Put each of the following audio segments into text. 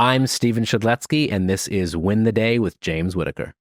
I'm Stephen Shedletzky, and this is Win the Day with James Whittaker.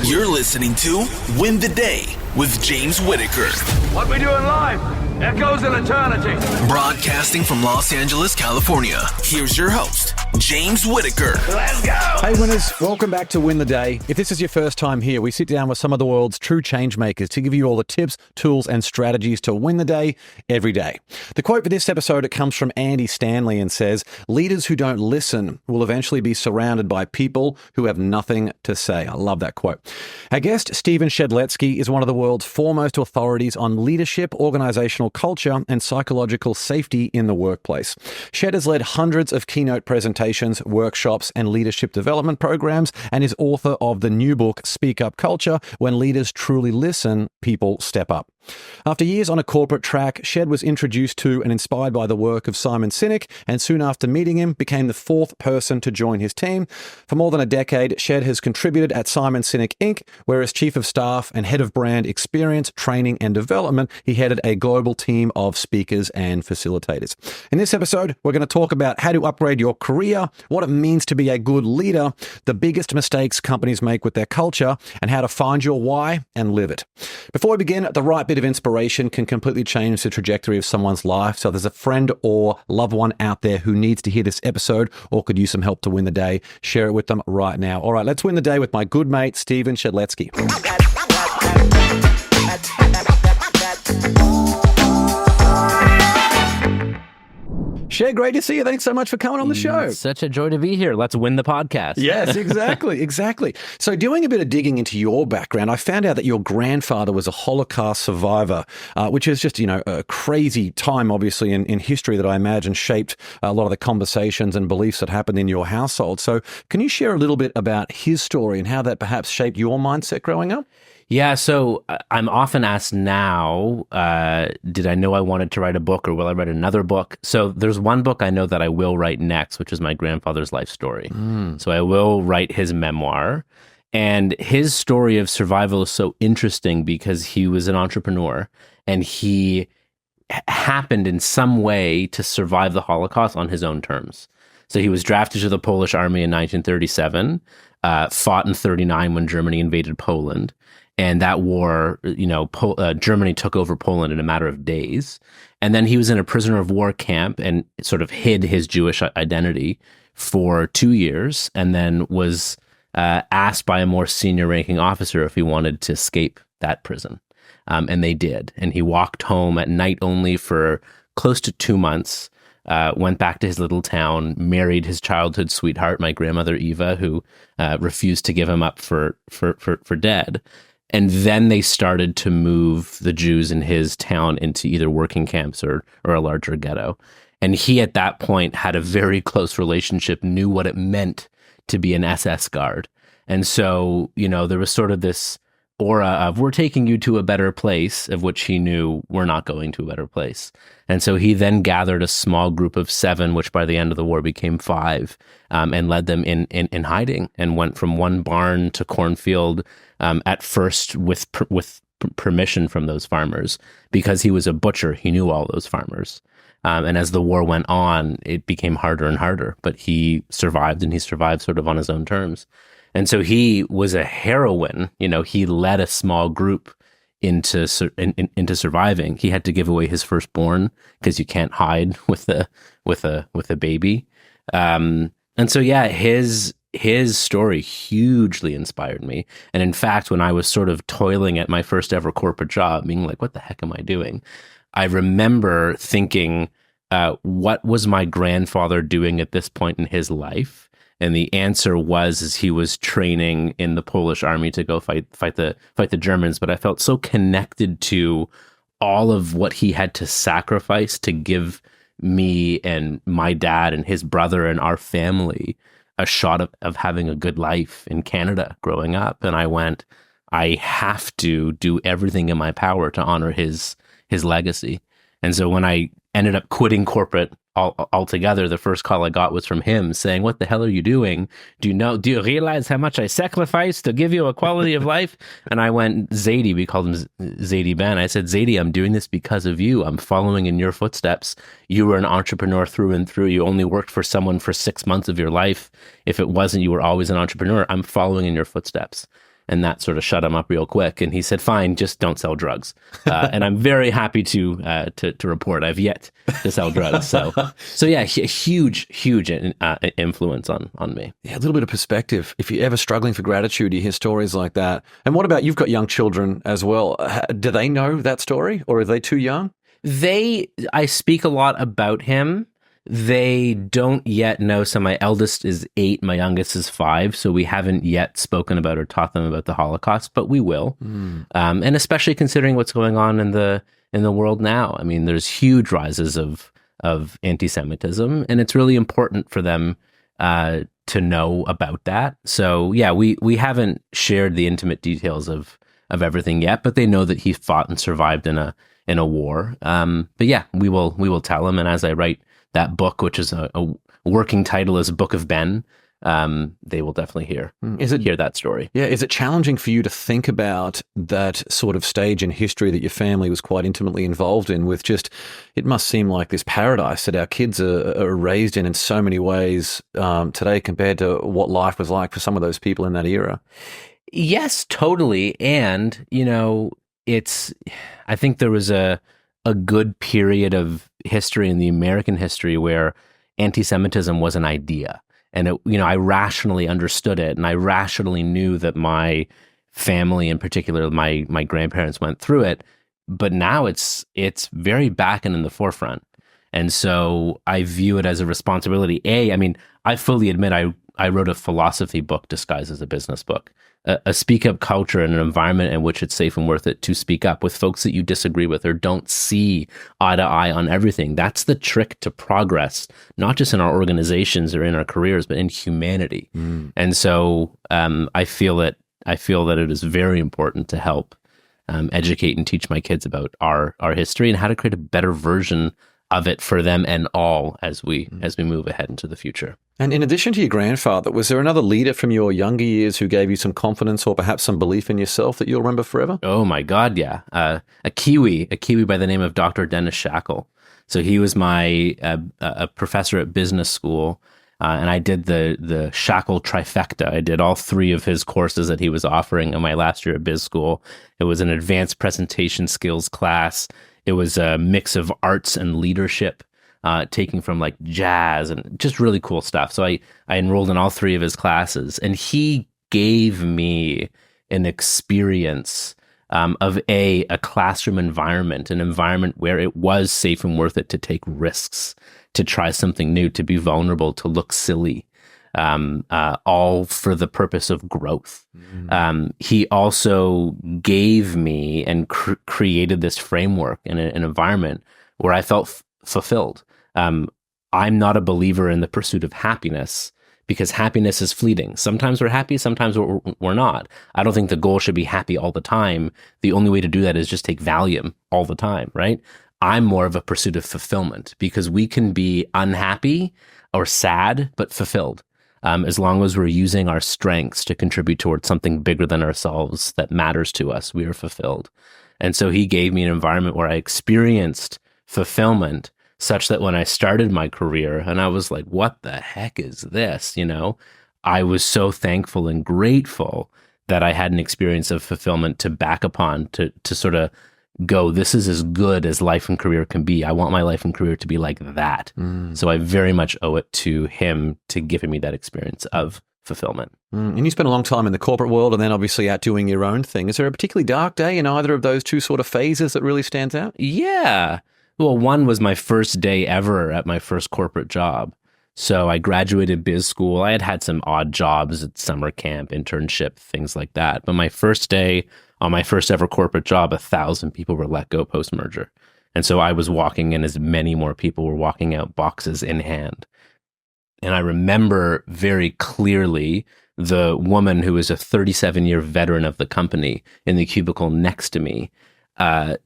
You're listening to Win the Day with James Whittaker. What we do in life echoes in eternity. Broadcasting from Los Angeles, California. Here's your host, James Whittaker. Let's go! Hey winners, welcome back to Win the Day. If this is your first time here, we sit down with some of the world's true change makers to give you all the tips, tools, and strategies to win the day every day. The quote for this episode, it comes from Andy Stanley and says, "Leaders who don't listen will eventually be surrounded by people who have nothing to say." I love that quote. Our guest, Stephen Shedletzky, is one of the world's foremost authorities on leadership, organizational culture, and psychological safety in the workplace. Shed has led hundreds of keynote presentations, workshops, and leadership development programs, and is author of the new book, Speak Up Culture: When Leaders Truly Listen, People Step Up. After years on a corporate track, Shed was introduced to and inspired by the work of Simon Sinek, and soon after meeting him, became the fourth person to join his team. For more than a decade, Shed has contributed at Simon Sinek Inc., where as Chief of Staff and Head of Brand Experience, Training and Development, he headed a global team of speakers and facilitators. In this episode, we're going to talk about how to upgrade your career, what it means to be a good leader, the biggest mistakes companies make with their culture, and how to find your why and live it. Before we begin, the right bit of inspiration can completely change the trajectory of someone's life. So if there's a friend or loved one out there who needs to hear this episode or could use some help to win the day, share it with them right now. All right, let's win the day with my good mate, Stephen Shedletzky. Shed, great to see you. Thanks so much for coming on the show. Such a joy to be here. Let's win the podcast. Yes, exactly. So doing a bit of digging into your background, I found out that your grandfather was a Holocaust survivor, which is just, a crazy time, obviously, in history that I imagine shaped a lot of the conversations and beliefs that happened in your household. So can you share a little bit about his story and how that perhaps shaped your mindset growing up? Yeah, so I'm often asked now, did I know I wanted to write a book, or will I write another book? So there's one book I know that I will write next, which is my grandfather's life story. So I will write his memoir. And his story of survival is so interesting because he was an entrepreneur and he happened in some way to survive the Holocaust on his own terms. So he was drafted to the Polish army in 1937, fought in 1939 when Germany invaded Poland. And that war, Germany took over Poland in a matter of days. And then he was in a prisoner of war camp and sort of hid his Jewish identity for 2 years, and then was asked by a more senior ranking officer if he wanted to escape that prison. And they did. And he walked home at night only for close to 2 months, went back to his little town, married his childhood sweetheart, my grandmother Eva, who refused to give him up for dead. And then they started to move the Jews in his town into either working camps or a larger ghetto. And he, at that point, had a very close relationship, knew what it meant to be an SS guard. And so, there was sort of this aura of, we're taking you to a better place, of which he knew we're not going to a better place. And so he then gathered a small group of 7, which by the end of the war became 5, and led them in hiding, and went from one barn to cornfield, at first with permission from those farmers. Because he was a butcher, he knew all those farmers. And as the war went on, it became harder and harder, but he survived, and he survived sort of on his own terms. And so he was a heroine. He led a small group into surviving. He had to give away his firstborn because you can't hide with a baby. And so, yeah, his story hugely inspired me. And in fact, when I was sort of toiling at my first ever corporate job, being like, what the heck am I doing? I remember thinking, what was my grandfather doing at this point in his life? And the answer was he was training in the Polish army to go fight the Germans. But I felt so connected to all of what he had to sacrifice to give me and my dad and his brother and our family a shot of having a good life in Canada growing up. And I went, I have to do everything in my power to honor his legacy. And so when I ended up quitting corporate altogether. The first call I got was from him saying, "What the hell are you doing? Do you realize how much I sacrificed to give you a quality of life?" And I went, Zadie, we called him Zadie Ben. I said, "Zadie, I'm doing this because of you. I'm following in your footsteps. You were an entrepreneur through and through. You only worked for someone for 6 months of your life. If it wasn't, you were always an entrepreneur. I'm following in your footsteps." And that sort of shut him up real quick. And he said, "Fine, just don't sell drugs." And I'm very happy to report I've yet to sell drugs. So yeah, a huge influence on me. Yeah, a little bit of perspective. If you're ever struggling for gratitude, you hear stories like that. And what about, you've got young children as well. Do they know that story, or are they too young? I speak a lot about him. They don't yet know. So my eldest is 8, my youngest is 5. So we haven't yet spoken about or taught them about the Holocaust, but we will. And especially considering what's going on in the world now. I mean, there's huge rises of anti-Semitism, and it's really important for them to know about that. So yeah, we haven't shared the intimate details of everything yet, but they know that he fought and survived in a war. But yeah, we will tell them. And as I write that book, which is a working title, is Book of Ben, they will definitely hear that story. Yeah, is it challenging for you to think about that sort of stage in history that your family was quite intimately involved in, with just, it must seem like this paradise that our kids are raised in so many ways today compared to what life was like for some of those people in that era? Yes, totally. And, I think there was a good period of history in the American history where anti-Semitism was an idea. And I rationally understood it, and I rationally knew that my family, in particular, my grandparents, went through it. But now it's very back and in the forefront. And so I view it as a responsibility. I fully admit I wrote a philosophy book disguised as a business book. A speak-up culture and an environment in which it's safe and worth it to speak up with folks that you disagree with or don't see eye to eye on everything. That's the trick to progress, not just in our organizations or in our careers, but in humanity. And so I feel that it is very important to help educate and teach my kids about our history and how to create a better version of it for them and all as we move ahead into the future. And in addition to your grandfather, was there another leader from your younger years who gave you some confidence or perhaps some belief in yourself that you'll remember forever? Oh my God, yeah. A Kiwi by the name of Dr. Dennis Shackle. So he was my a professor at business school, and I did the Shackle trifecta. I did all 3 of his courses that he was offering in my last year at biz school. It was an advanced presentation skills class. It was a mix of arts and leadership, taking from like jazz and just really cool stuff. So I enrolled in all 3 of his classes, and he gave me an experience of a classroom environment, an environment where it was safe and worth it to take risks, to try something new, to be vulnerable, to look silly, all for the purpose of growth. He also gave me and created this framework and an environment where I felt fulfilled. I'm not a believer in the pursuit of happiness, because happiness is fleeting. Sometimes we're happy, sometimes we're not. I don't think the goal should be happy all the time. The only way to do that is just take Valium all the time, right? I'm more of a pursuit of fulfillment, because we can be unhappy or sad, but fulfilled. As long as we're using our strengths to contribute towards something bigger than ourselves that matters to us, we are fulfilled. And so he gave me an environment where I experienced fulfillment, such that when I started my career and I was like, what the heck is this? I was so thankful and grateful that I had an experience of fulfillment to back upon, to sort of go, this is as good as life and career can be. I want my life and career to be like that. So I very much owe it to him to giving me that experience of fulfillment. And you spent a long time in the corporate world and then obviously out doing your own thing. Is there a particularly dark day in either of those 2 sort of phases that really stands out? Yeah. Well, one was my first day ever at my first corporate job. So I graduated biz school. I had some odd jobs at summer camp, internship, things like that. But my first day on my first ever corporate job, 1,000 people were let go post-merger. And so I was walking in as many more people were walking out, boxes in hand. And I remember very clearly the woman who was a 37-year veteran of the company in the cubicle next to me,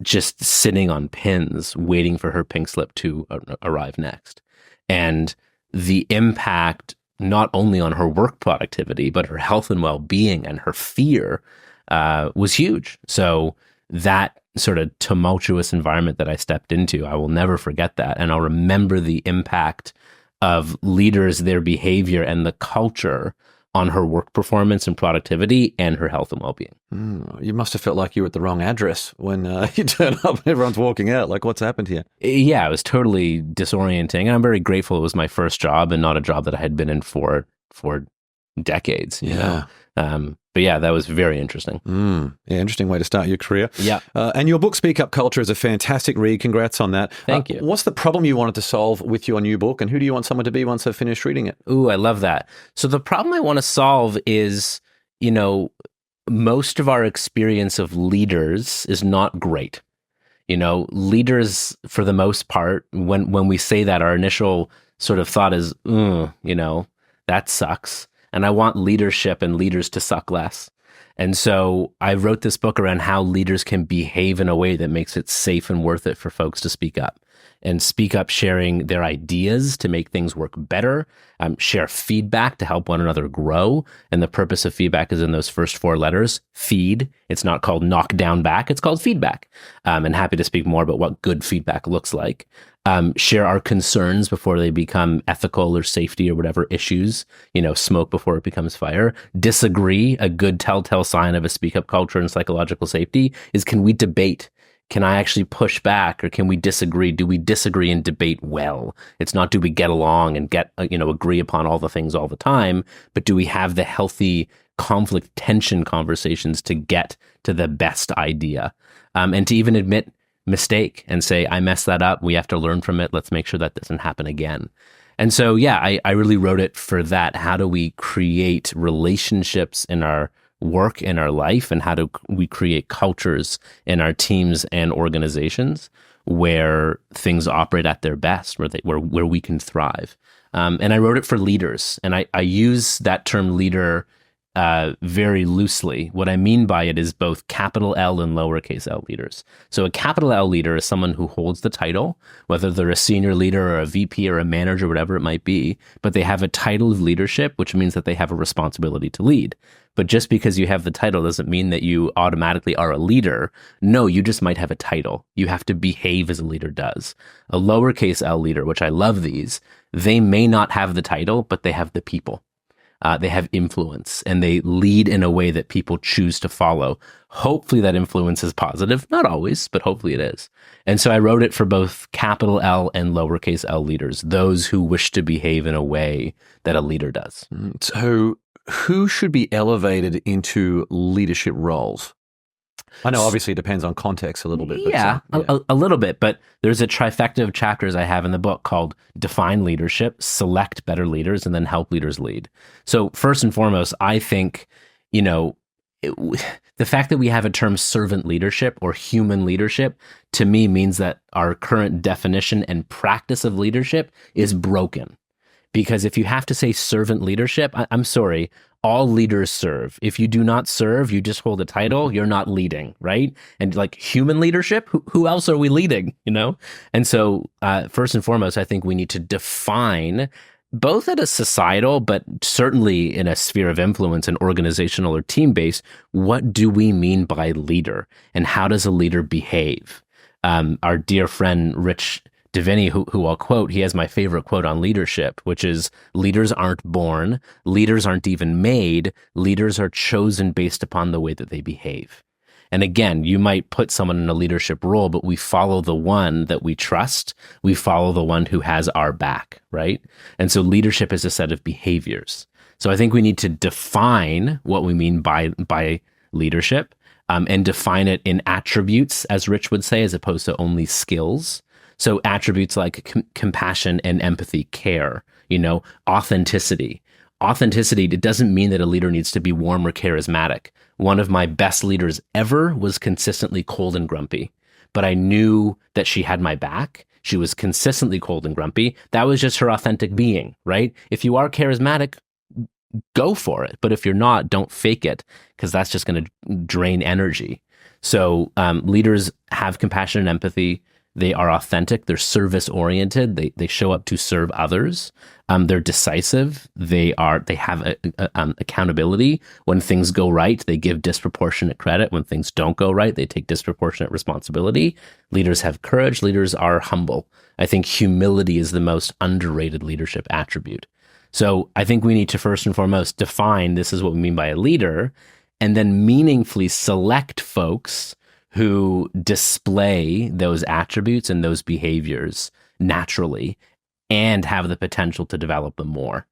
just sitting on pins, waiting for her pink slip to arrive next. And the impact not only on her work productivity, but her health and well-being and her fear was huge. So that sort of tumultuous environment that I stepped into, I will never forget that. And I'll remember the impact of leaders, their behavior, and the culture on her work performance and productivity and her health and well-being. You must have felt like you were at the wrong address when you turn up and everyone's walking out. Like, what's happened here? Yeah, it was totally disorienting. And I'm very grateful it was my first job and not a job that I had been in for decades. You know? But yeah, that was very interesting. Yeah, interesting way to start your career. Yeah. And your book, Speak Up Culture, is a fantastic read. Congrats on that. Thank you. What's the problem you wanted to solve with your new book, and who do you want someone to be once they've finished reading it? Ooh, I love that. So the problem I want to solve is, most of our experience of leaders is not great. Leaders, for the most part, when we say that, our initial sort of thought is, that sucks. And I want leadership and leaders to suck less. And so I wrote this book around how leaders can behave in a way that makes it safe and worth it for folks to speak up. And speak up sharing their ideas to make things work better, share feedback to help one another grow. And the purpose of feedback is in those first 4 letters, feed. It's not called knock down back, it's called feedback. And happy to speak more about what good feedback looks like. Share our concerns before they become ethical or safety or whatever issues, smoke before it becomes fire. Disagree, a good telltale sign of a speak up culture and psychological safety is, can we debate? Can I actually push back, or can we disagree? Do we disagree and debate well? It's not, do we get along and agree upon all the things all the time, but do we have the healthy conflict tension conversations to get to the best idea? And to even admit mistake and say, I messed that up. We have to learn from it. Let's make sure that doesn't happen again. And so, yeah, I really wrote it for that. How do we create relationships in our work, in our life, and how do we create cultures in our teams and organizations where things operate at their best, where we can thrive? And I wrote it for leaders, and I use that term leader very loosely. What I mean by it is both capital L and lowercase l leaders. So a capital L leader is someone who holds the title, whether they're a senior leader or a VP or a manager, whatever it might be, but they have a title of leadership, which means that they have a responsibility to lead. But just because you have the title doesn't mean that you automatically are a leader. No, you just might have a title. You have to behave as a leader does. A lowercase l leader, which I love these, they may not have the title, but they have the people. They have influence, and they lead in a way that people choose to follow. Hopefully that influence is positive. Not always, but hopefully it is. And so I wrote it for both capital L and lowercase l leaders, those who wish to behave in a way that a leader does. So who should be elevated into leadership roles? I know obviously it depends on context a little bit. But a little bit, but there's a trifecta of chapters I have in the book called Define Leadership, Select Better Leaders, and then Help Leaders Lead. So first and foremost, I think, the fact that we have a term servant leadership or human leadership, to me means that our current definition and practice of leadership is broken. Because if you have to say servant leadership, I'm sorry, all leaders serve. If you do not serve, you just hold a title, you're not leading, right? And like human leadership, who else are we leading, And so first and foremost, I think we need to define, both at a societal, but certainly in a sphere of influence and organizational or team base, what do we mean by leader, and how does a leader behave? Our dear friend, Rich Diviney, who I'll quote, he has my favorite quote on leadership, which is, leaders aren't born, leaders aren't even made, leaders are chosen based upon the way that they behave. And again, you might put someone in a leadership role, but we follow the one that we trust. We follow the one who has our back, right? And so leadership is a set of behaviors. So I think we need to define what we mean by leadership, and define it in attributes, as Rich would say, as opposed to only skills. So attributes like compassion and empathy, care, authenticity. Authenticity, it doesn't mean that a leader needs to be warm or charismatic. One of my best leaders ever was consistently cold and grumpy, but I knew that she had my back. She was consistently cold and grumpy. That was just her authentic being, right? If you are charismatic, go for it. But if you're not, don't fake it, because that's just going to drain energy. So leaders have compassion and empathy. They are authentic. They're service oriented. They show up to serve others. They're decisive. They have accountability. When things go right, they give disproportionate credit. When things don't go right, they take disproportionate responsibility. Leaders have courage. Leaders are humble. I think humility is the most underrated leadership attribute. So I think we need to first and foremost define this is what we mean by a leader, and then meaningfully select folks who display those attributes and those behaviors naturally and have the potential to develop them more.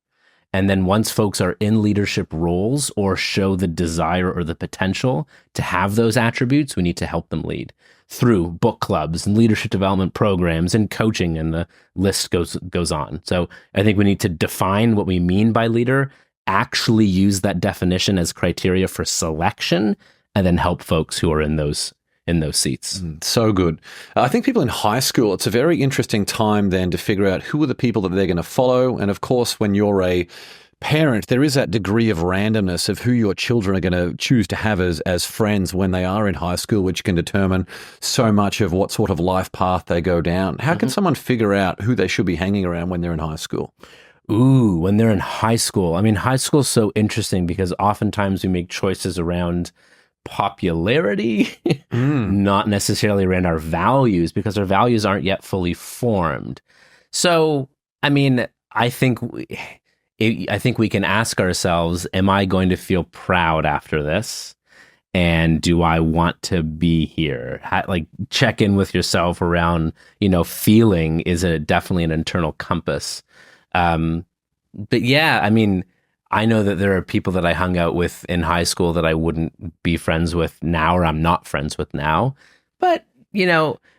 And then once folks are in leadership roles or show the desire or the potential to have those attributes, we need to help them lead through book clubs and leadership development programs and coaching, and the list goes on. So I think we need to define what we mean by leader, actually use that definition as criteria for selection, and then help folks who are in those seats. So good. I think people in high school, it's a very interesting time then to figure out who are the people that they're going to follow. And of course, when you're a parent, there is that degree of randomness of who your children are going to choose to have as friends when they are in high school, which can determine so much of what sort of life path they go down. How can someone figure out who they should be hanging around when they're in high school? Ooh, when they're in high school. I mean, high school is so interesting because oftentimes we make choices around popularity, not necessarily around our values, because our values aren't yet fully formed. So, I mean, I think we can ask ourselves, am I going to feel proud after this? And do I want to be here? Like, check in with yourself around, feeling is definitely an internal compass. But yeah, I mean, I know that there are people that I hung out with in high school that I wouldn't be friends with now, or I'm not friends with now. But,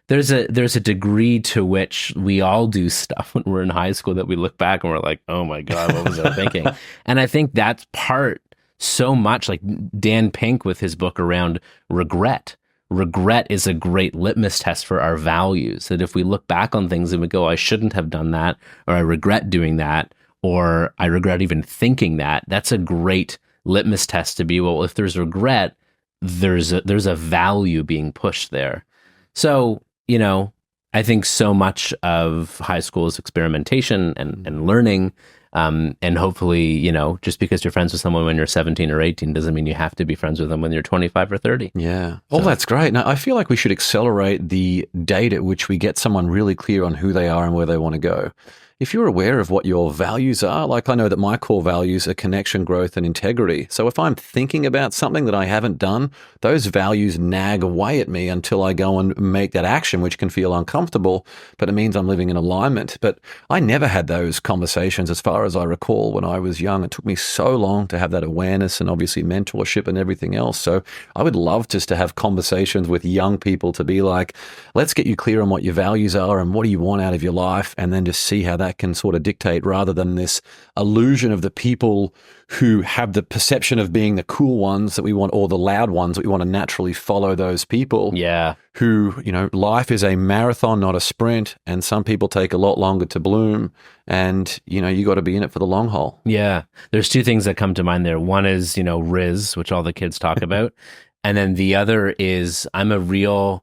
there's a degree to which we all do stuff when we're in high school that we look back and we're like, oh my God, what was I thinking? And I think that's part so much like Dan Pink with his book around regret. Regret is a great litmus test for our values. That if we look back on things and we go, I shouldn't have done that, or I regret doing that, or I regret even thinking that, that's a great litmus test to be, well, if there's regret, there's a value being pushed there. So, I think so much of high school is experimentation and learning. And hopefully, just because you're friends with someone when you're 17 or 18 doesn't mean you have to be friends with them when you're 25 or 30. Yeah. Oh, that's great. Now, I feel like we should accelerate the date at which we get someone really clear on who they are and where they want to go. If you're aware of what your values are, like I know that my core values are connection, growth, and integrity. So if I'm thinking about something that I haven't done, those values nag away at me until I go and make that action, which can feel uncomfortable, but it means I'm living in alignment. But I never had those conversations as far as I recall when I was young. It took me so long to have that awareness and obviously mentorship and everything else. So I would love just to have conversations with young people to be like, let's get you clear on what your values are and what do you want out of your life, and then just see how that can sort of dictate, rather than this illusion of the people who have the perception of being the cool ones that we want, or the loud ones that we want to naturally follow those people. Yeah. Who, life is a marathon, not a sprint. And some people take a lot longer to bloom. And, you got to be in it for the long haul. Yeah. There's two things that come to mind there. One is, Riz, which all the kids talk about. And then the other is I'm a real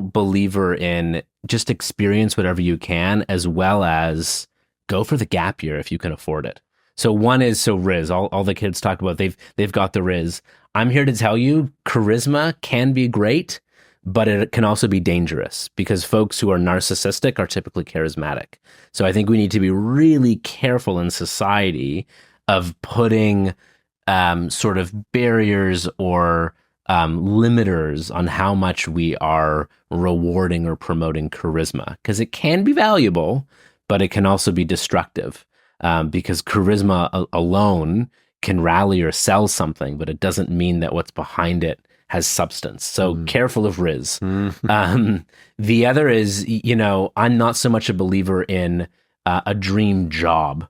believer in just experience whatever you can, as well as go for the gap year if you can afford it. So one is, Riz, all the kids talk about, they've got the Riz. I'm here to tell you, charisma can be great, but it can also be dangerous, because folks who are narcissistic are typically charismatic. So I think we need to be really careful in society of putting sort of barriers or limiters on how much we are rewarding or promoting charisma, because it can be valuable, but it can also be destructive, because charisma alone can rally or sell something, but it doesn't mean that what's behind it has substance. So careful of Riz. The other is, I'm not so much a believer in a dream job.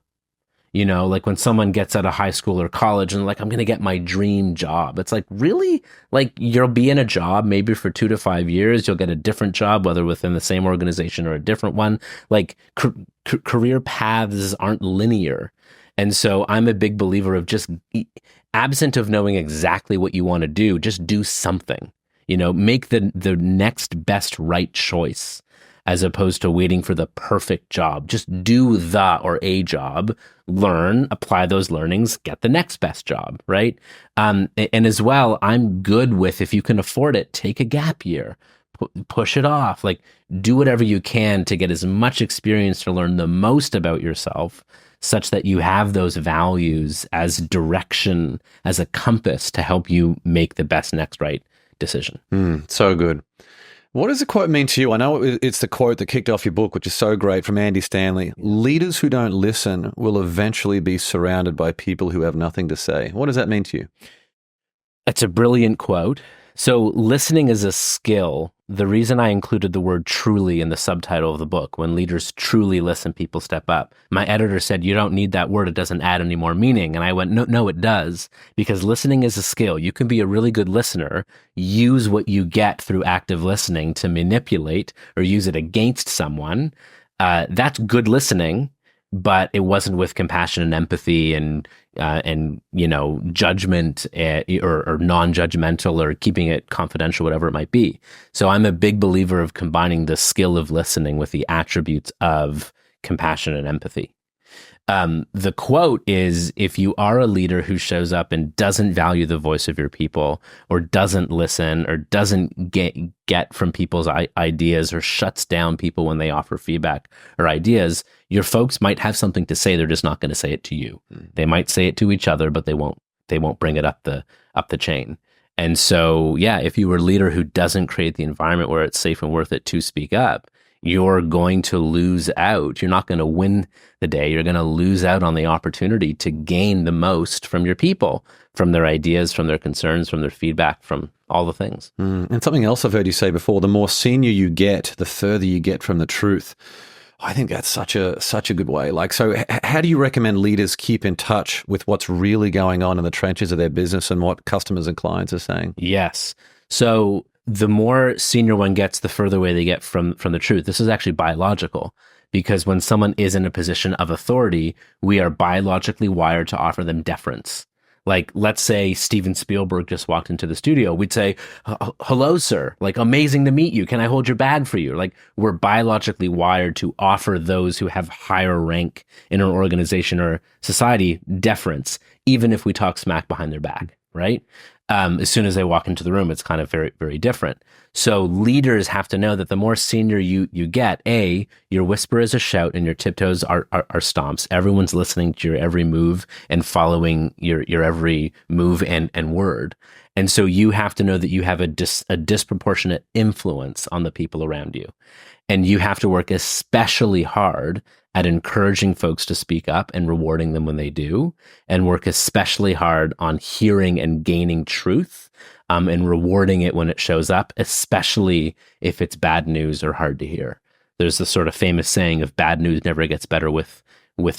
Like when someone gets out of high school or college and like, I'm going to get my dream job. It's like, really? Like, you'll be in a job maybe for 2 to 5 years. You'll get a different job, whether within the same organization or a different one. Like career paths aren't linear. And so I'm a big believer of just absent of knowing exactly what you want to do, just do something. Make the next best right choice as opposed to waiting for the perfect job. Just do the or a job, learn, apply those learnings, get the next best job, right? And as well, I'm good with, if you can afford it, take a gap year, push it off, like do whatever you can to get as much experience to learn the most about yourself, such that you have those values as direction, as a compass to help you make the best next right decision. So good. What does the quote mean to you? I know it's the quote that kicked off your book, which is so great, from Andy Stanley. Leaders who don't listen will eventually be surrounded by people who have nothing to say. What does that mean to you? It's a brilliant quote. So listening is a skill. The reason I included the word truly in the subtitle of the book, when leaders truly listen, people step up. My editor said, you don't need that word. It doesn't add any more meaning. And I went, no, it does. Because listening is a skill. You can be a really good listener, use what you get through active listening to manipulate or use it against someone. That's good listening, but it wasn't with compassion and empathy and judgment or non-judgmental or keeping it confidential, whatever it might be. So I'm a big believer of combining the skill of listening with the attributes of compassion and empathy. The quote is, if you are a leader who shows up and doesn't value the voice of your people, or doesn't listen, or doesn't get from people's ideas, or shuts down people when they offer feedback or ideas, your folks might have something to say. They're just not going to say it to you. They might say it to each other, but they won't bring it up the chain. And so, yeah, if you were a leader who doesn't create the environment where it's safe and worth it to speak up, you're going to lose out. You're not going to win the day. You're going to lose out on the opportunity to gain the most from your people, from their ideas, from their concerns, from their feedback, from all the things. And something else I've heard you say before, the more senior you get, the further you get from the truth. I think that's such a good way. So how do you recommend leaders keep in touch with what's really going on in the trenches of their business and what customers and clients are saying? Yes. So the more senior one gets, the further away they get from the truth. This is actually biological, because when someone is in a position of authority, we are biologically wired to offer them deference. Like, let's say Steven Spielberg just walked into the studio. We'd say, hello, sir. Like, amazing to meet you. Can I hold your bag for you? Like, we're biologically wired to offer those who have higher rank in an organization or society deference, even if we talk smack behind their back, right? As soon as they walk into the room, it's kind of very, very different. So leaders have to know that the more senior you get, your whisper is a shout and your tiptoes are stomps. Everyone's listening to your every move and following your every move and word. And so you have to know that you have a disproportionate influence on the people around you. And you have to work especially hard at encouraging folks to speak up and rewarding them when they do, and work especially hard on hearing and gaining truth, and rewarding it when it shows up, especially if it's bad news or hard to hear. There's the sort of famous saying of bad news never gets better with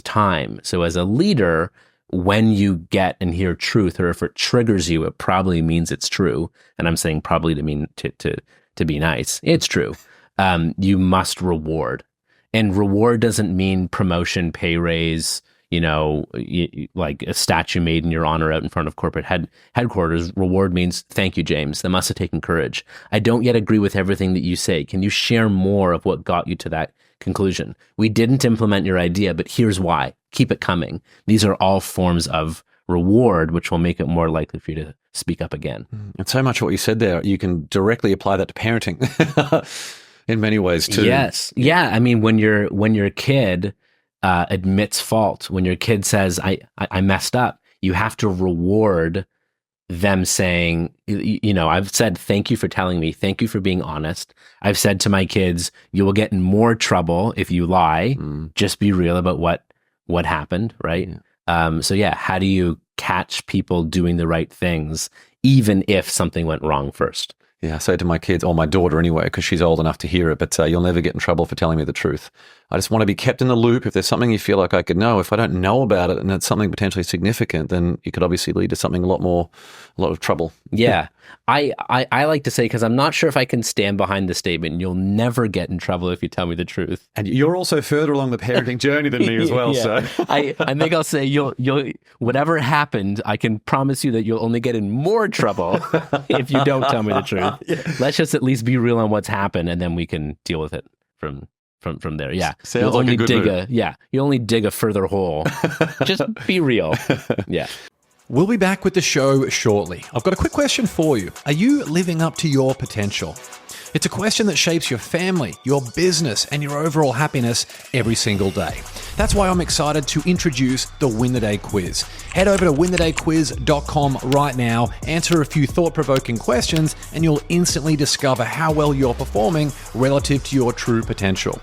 time. So as a leader, when you get and hear truth, or if it triggers you, it probably means it's true. And I'm saying probably to mean to be nice. It's true. You must reward. And reward doesn't mean promotion, pay raise, like a statue made in your honor out in front of corporate headquarters. Reward means, thank you, James. That must have taken courage. I don't yet agree with everything that you say. Can you share more of what got you to that conclusion? We didn't implement your idea, but here's why. Keep it coming. These are all forms of reward, which will make it more likely for you to speak up again. And so much of what you said there, you can directly apply that to parenting. In many ways too. Yes. Yeah. I mean, when your kid admits fault, when your kid says, I messed up, you have to reward them saying, I've said, thank you for telling me. Thank you for being honest. I've said to my kids, you will get in more trouble if you lie. Just be real about what happened. Right. Yeah. How do you catch people doing the right things, even if something went wrong first? Yeah, I say to my kids, or my daughter anyway, because she's old enough to hear it, but you'll never get in trouble for telling me the truth. I just want to be kept in the loop. If there's something you feel like I could know, if I don't know about it and it's something potentially significant, then you could obviously lead to something a lot of trouble. Yeah. I like to say, because I'm not sure if I can stand behind the statement, you'll never get in trouble if you tell me the truth. And you're also further along the parenting journey than me as well. Yeah. So I think I'll say you'll whatever happened, I can promise you that you'll only get in more trouble if you don't tell me the truth. Yeah. Let's just at least be real on what's happened, and then we can deal with it from there. Yeah. Sounds You'll like only a good move. you only dig a further hole. Just be real. Yeah. We'll be back with the show shortly. I've got a quick question for you. Are you living up to your potential? It's a question that shapes your family, your business, and your overall happiness every single day. That's why I'm excited to introduce the Win the Day quiz. Head over to winthedayquiz.com right now, answer a few thought-provoking questions, and you'll instantly discover how well you're performing relative to your true potential.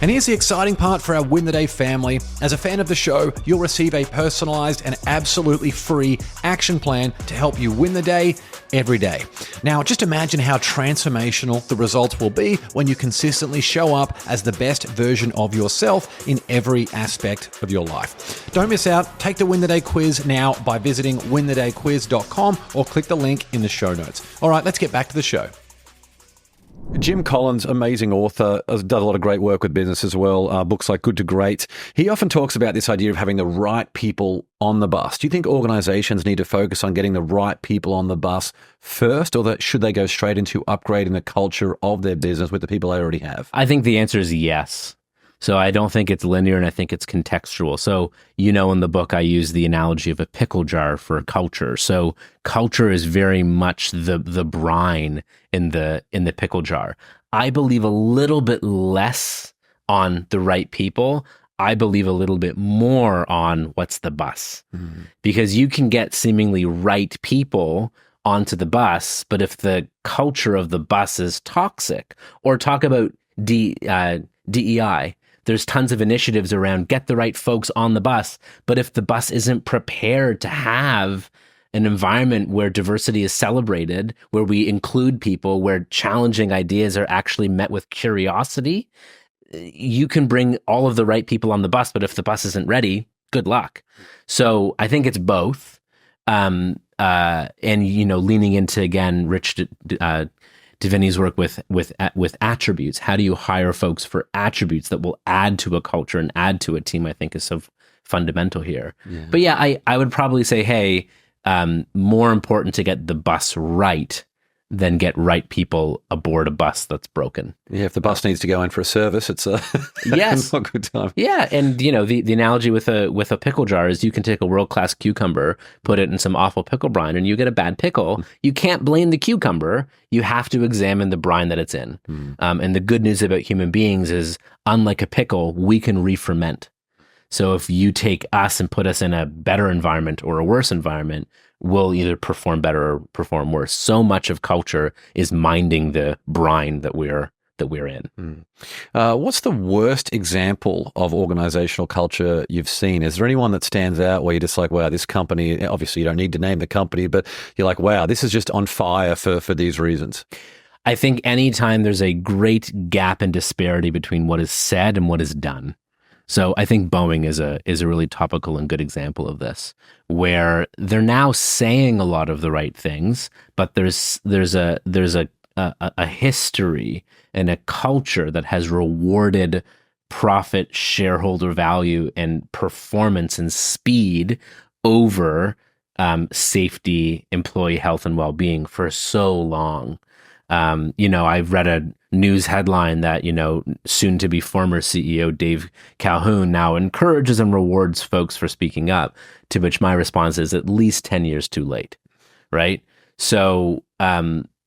And here's the exciting part for our Win the Day family. As a fan of the show, you'll receive a personalized and absolutely free action plan to help you win the day every day. Now, just imagine how transformational the results will be when you consistently show up as the best version of yourself in every aspect of your life. Don't miss out. Take the Win the Day quiz now by visiting winthedayquiz.com or click the link in the show notes. All right, let's get back to the show. Jim Collins, amazing author, has done a lot of great work with business as well, books like Good to Great. He often talks about this idea of having the right people on the bus. Do you think organizations need to focus on getting the right people on the bus first, or should they go straight into upgrading the culture of their business with the people they already have? I think the answer is yes. So I don't think it's linear, and I think it's contextual. So, in the book, I use the analogy of a pickle jar for culture. So culture is very much the brine in the pickle jar. I believe a little bit less on the right people. I believe a little bit more on what's the bus. Mm-hmm. Because you can get seemingly right people onto the bus, but if the culture of the bus is toxic, or talk about DEI, there's tons of initiatives around get the right folks on the bus. But if the bus isn't prepared to have an environment where diversity is celebrated, where we include people, where challenging ideas are actually met with curiosity, you can bring all of the right people on the bus. But if the bus isn't ready, good luck. So I think it's both. And, leaning into, again, Rich Diviney's work with attributes. How do you hire folks for attributes that will add to a culture and add to a team, I think is so fundamental here. Yeah. But yeah, I would probably say, hey, more important to get the bus right than get right people aboard a bus that's broken. Yeah, if the bus needs to go in for a service, it's yes, not a good time. Yeah, and the analogy with a pickle jar is you can take a world-class cucumber, put it in some awful pickle brine, and you get a bad pickle. You can't blame the cucumber. You have to examine the brine that it's in. And the good news about human beings is, unlike a pickle, we can re-ferment. So if you take us and put us in a better environment or a worse environment, we'll either perform better or perform worse. So much of culture is minding the brine that we're in. What's the worst example of organizational culture you've seen? Is there anyone that stands out where you're just like, wow, this company, obviously you don't need to name the company, but you're like, wow, this is just on fire for these reasons? I think anytime there's a great gap and disparity between what is said and what is done. So I think Boeing is a really topical and good example of this, where they're now saying a lot of the right things, but there's a history and a culture that has rewarded profit, shareholder value, and performance and speed over safety, employee health, and well-being for so long. I've read a news headline that, soon to be former CEO Dave Calhoun now encourages and rewards folks for speaking up, to which my response is at least 10 years too late. Right. So,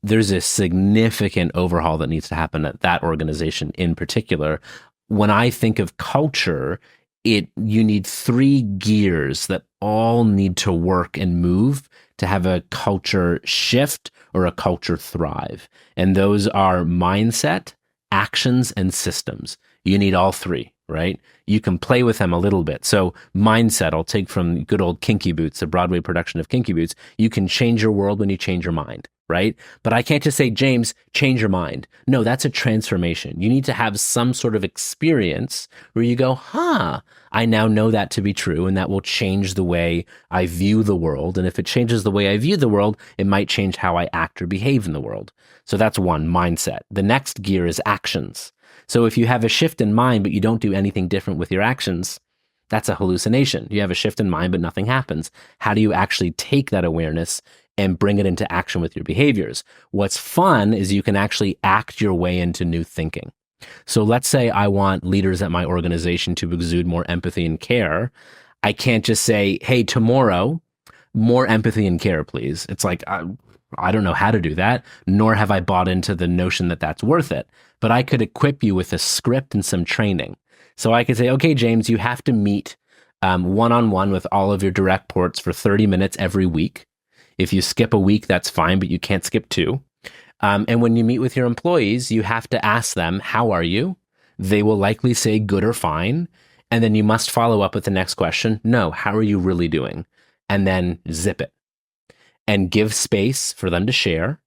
there's a significant overhaul that needs to happen at that organization in particular. When I think of culture, you need 3 gears that all need to work and move to have a culture shift or a culture thrive. And those are mindset, actions, and systems. You need all 3, right? You can play with them a little bit. So mindset, I'll take from good old Kinky Boots, a Broadway production of Kinky Boots. You can change your world when you change your mind, right? But I can't just say, James, change your mind. No, that's a transformation. You need to have some sort of experience where you go, I now know that to be true, and that will change the way I view the world. And if it changes the way I view the world, it might change how I act or behave in the world. So that's one, mindset. The next gear is actions. So if you have a shift in mind, but you don't do anything different with your actions, that's a hallucination. You have a shift in mind, but nothing happens. How do you actually take that awareness and bring it into action with your behaviors? What's fun is you can actually act your way into new thinking. So let's say I want leaders at my organization to exude more empathy and care. I can't just say, hey, tomorrow, more empathy and care, please. It's like, I don't know how to do that, nor have I bought into the notion that that's worth it. But I could equip you with a script and some training. So I could say, okay, James, you have to meet one-on-one with all of your direct reports for 30 minutes every week. If you skip a week, that's fine, but you can't skip 2. And when you meet with your employees, you have to ask them, how are you? They will likely say good or fine. And then you must follow up with the next question. No, how are you really doing? And then zip it and give space for them to share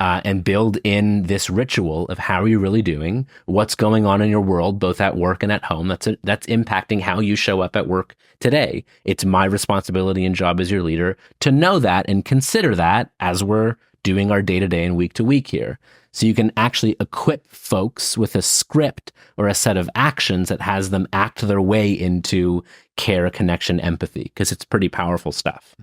and build in this ritual of how are you really doing? What's going on in your world, both at work and at home? That's impacting how you show up at work today. It's my responsibility and job as your leader to know that and consider that as we're doing our day-to-day and week-to-week here. So you can actually equip folks with a script or a set of actions that has them act their way into care, connection, empathy, because it's pretty powerful stuff.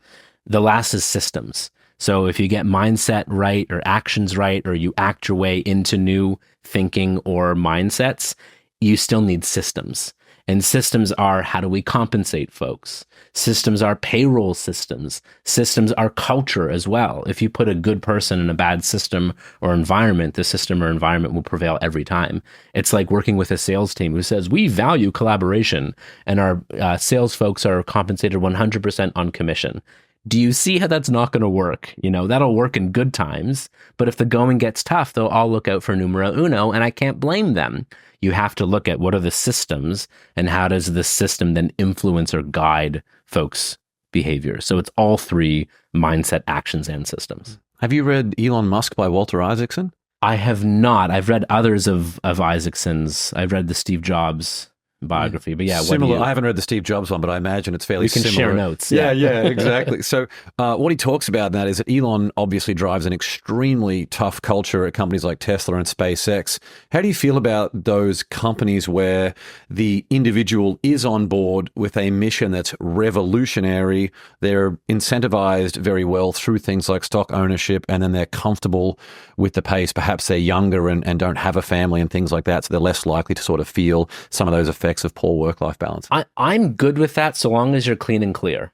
The last is systems. So if you get mindset right or actions right, or you act your way into new thinking or mindsets, you still need systems. And systems are, how do we compensate folks? Systems are payroll systems. Systems are culture as well. If you put a good person in a bad system or environment, the system or environment will prevail every time. It's like working with a sales team who says, we value collaboration, and our sales folks are compensated 100% on commission. Do you see how that's not going to work? That'll work in good times, but if the going gets tough, they'll all look out for numero uno, and I can't blame them. You have to look at what are the systems and how does the system then influence or guide folks' behavior. So it's all 3: mindset, actions, and systems. Have you read Elon Musk by Walter Isaacson? I have not. I've read others of Isaacson's. I've read the Steve Jobs biography, but yeah, similar. I haven't read the Steve Jobs one, but I imagine it's fairly similar. We can share notes. Yeah, exactly. So what he talks about in that is that Elon obviously drives an extremely tough culture at companies like Tesla and SpaceX. How do you feel about those companies where the individual is on board with a mission that's revolutionary? They're incentivized very well through things like stock ownership, and then they're comfortable with the pace. Perhaps they're younger and don't have a family and things like that, so they're less likely to sort of feel some of those effects of poor work-life balance. I'm good with that so long as you're clean and clear,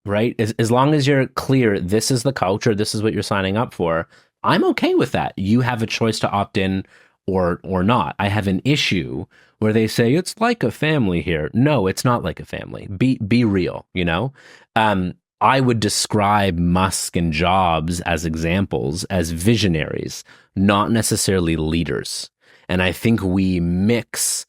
right? As long as you're clear, this is the culture, this is what you're signing up for, I'm okay with that. You have a choice to opt in or not. I have an issue where they say, it's like a family here. No, it's not like a family. Be real, I would describe Musk and Jobs as examples, as visionaries, not necessarily leaders. And I think we mix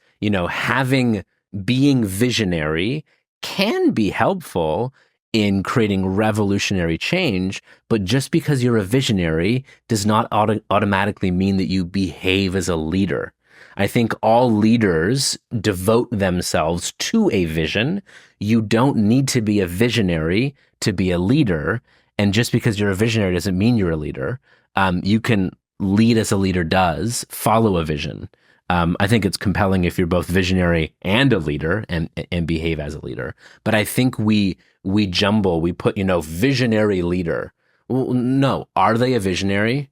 being visionary can be helpful in creating revolutionary change, but just because you're a visionary does not automatically mean that you behave as a leader. I think all leaders devote themselves to a vision. You don't need to be a visionary to be a leader. And just because you're a visionary doesn't mean you're a leader. You can lead as a leader does, follow a vision. I think it's compelling if you're both visionary and a leader and behave as a leader. But I think we jumble, we put, visionary leader. Well, no, are they a visionary?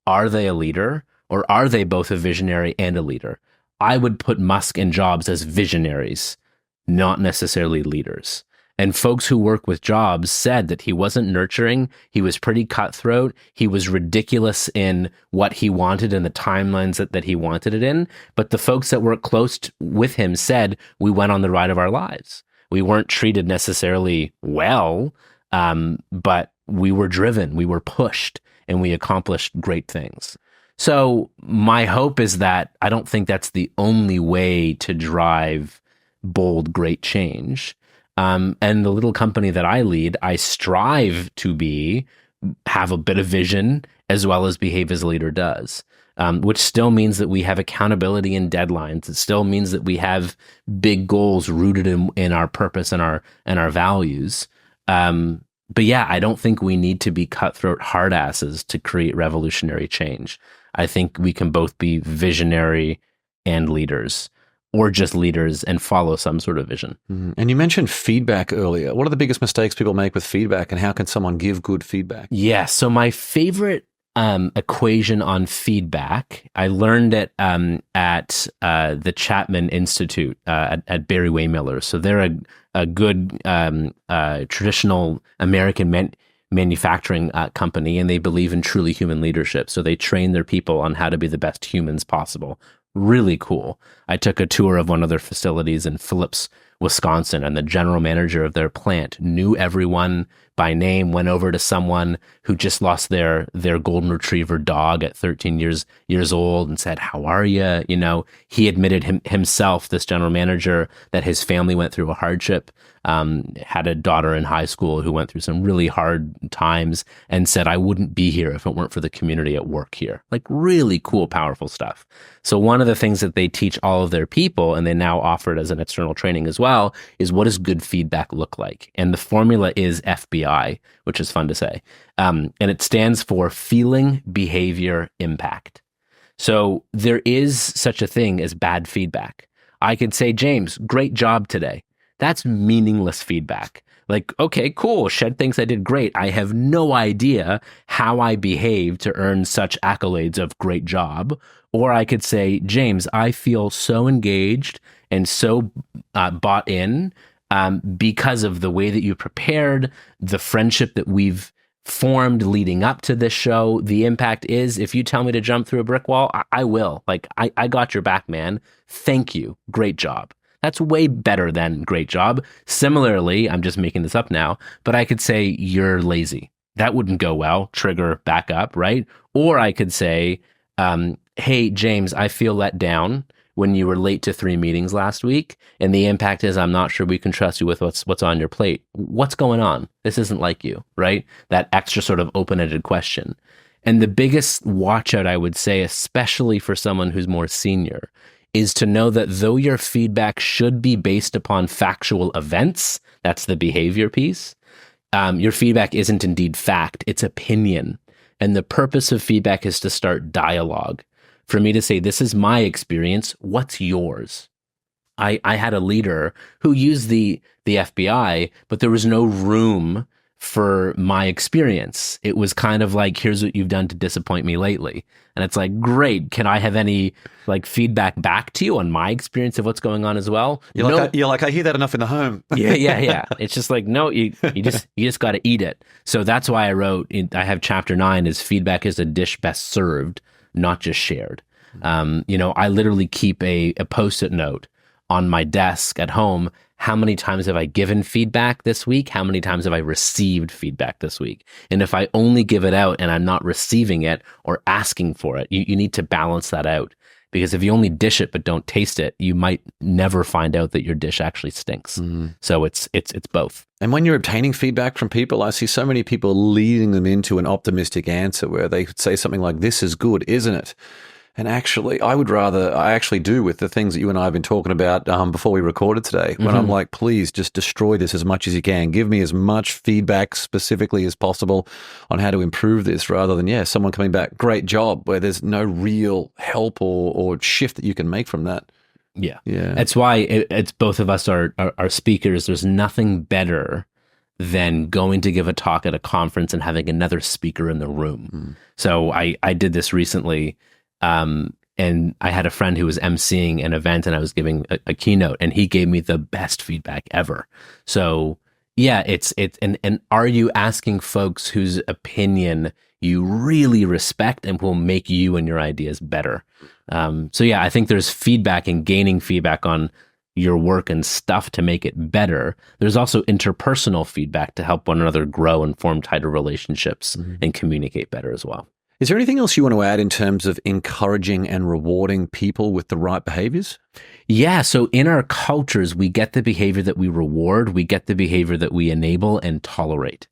Are they a leader? Or are they both a visionary and a leader? I would put Musk and Jobs as visionaries, not necessarily leaders. And folks who work with Jobs said that he wasn't nurturing. He was pretty cutthroat. He was ridiculous in what he wanted and the timelines that he wanted it in. But the folks that worked close with him said, we went on the ride of our lives. We weren't treated necessarily well, but we were driven, we were pushed, and we accomplished great things. So my hope is that I don't think that's the only way to drive bold, great change. And the little company that I lead, I strive to be have a bit of vision as well as behave as a leader does. Which still means that we have accountability and deadlines. It still means that we have big goals rooted in our purpose and our values. But yeah, I don't think we need to be cutthroat hard asses to create revolutionary change. I think we can both be visionary and leaders, or just leaders and follow some sort of vision. And you mentioned feedback earlier. What are the biggest mistakes people make with feedback, and how can someone give good feedback? Yeah, so my favorite equation on feedback, I learned it at the Chapman Institute at Barry Waymiller. So they're a good traditional American manufacturing company, and they believe in truly human leadership. So they train their people on how to be the best humans possible. Really cool. I took a tour of one of their facilities in Phillips, Wisconsin, and the general manager of their plant knew everyone by name, went over to someone who just lost their golden retriever dog at 13 years old and said, "How are you?" You know, he admitted himself, this general manager, that his family went through a hardship, had a daughter in high school who went through some really hard times, and said, "I wouldn't be here if it weren't for the community at work here." Like, really cool, powerful stuff. So one of the things that they teach all of their people, and they now offer it as an external training as well, is what does good feedback look like? And the formula is FBI, which is fun to say. And it stands for feeling, behavior, impact. So there is such a thing as bad feedback. I could say, "James, great job today." That's meaningless feedback. Like, okay, cool. Shed thinks I did great. I have no idea how I behaved to earn such accolades of great job. Or I could say, "James, I feel so engaged and so bought in because of the way that you prepared, the friendship that we've formed leading up to this show. The impact is, if you tell me to jump through a brick wall, I will. Like, I got your back, man. Thank you. Great job." That's way better than great job. Similarly, I'm just making this up now, but I could say, "You're lazy." That wouldn't go well. Trigger back up, right? Or I could say, "Hey, James, I feel let down when you were late to 3 meetings last week. And the impact is, I'm not sure we can trust you with what's on your plate. What's going on? This isn't like you," right? That extra sort of open-ended question. And the biggest watch out, I would say, especially for someone who's more senior, is to know that though your feedback should be based upon factual events, that's the behavior piece, your feedback isn't indeed fact, it's opinion. And the purpose of feedback is to start dialogue. For me to say, "This is my experience, what's yours?" I had a leader who used the FBI, but there was no room for my experience. It was kind of like, "Here's what you've done to disappoint me lately." And it's like, great, can I have any like feedback back to you on my experience of what's going on as well? You're like, I hear that enough in the home. Yeah. It's just like, no, you just got to eat it. So that's why I have chapter 9 is feedback is a dish best served, not just shared. I literally keep a Post-it note on my desk at home. How many times have I given feedback this week? How many times have I received feedback this week? And if I only give it out and I'm not receiving it or asking for it, you need to balance that out. Because if you only dish it but don't taste it, you might never find out that your dish actually stinks. So it's both. And when you're obtaining feedback from people, I see so many people leading them into an optimistic answer where they say something like, "This is good, isn't it?" And actually, I actually do with the things that you and I have been talking about before we recorded today, when I'm like, "Please just destroy this as much as you can. Give me as much feedback specifically as possible on how to improve this," rather than, someone coming back, "Great job," where there's no real help or shift that you can make from that. Yeah. That's why it's both of us are speakers. There's nothing better than going to give a talk at a conference and having another speaker in the room. So I did this recently. And I had a friend who was emceeing an event and I was giving a keynote and he gave me the best feedback ever. So yeah, and are you asking folks whose opinion you really respect and will make you and your ideas better? So yeah, I think there's feedback and gaining feedback on your work and stuff to make it better. There's also interpersonal feedback to help one another grow and form tighter relationships and communicate better as well. Is there anything else you want to add in terms of encouraging and rewarding people with the right behaviors? Yeah. So in our cultures, we get the behavior that we reward, we get the behavior that we enable and tolerate.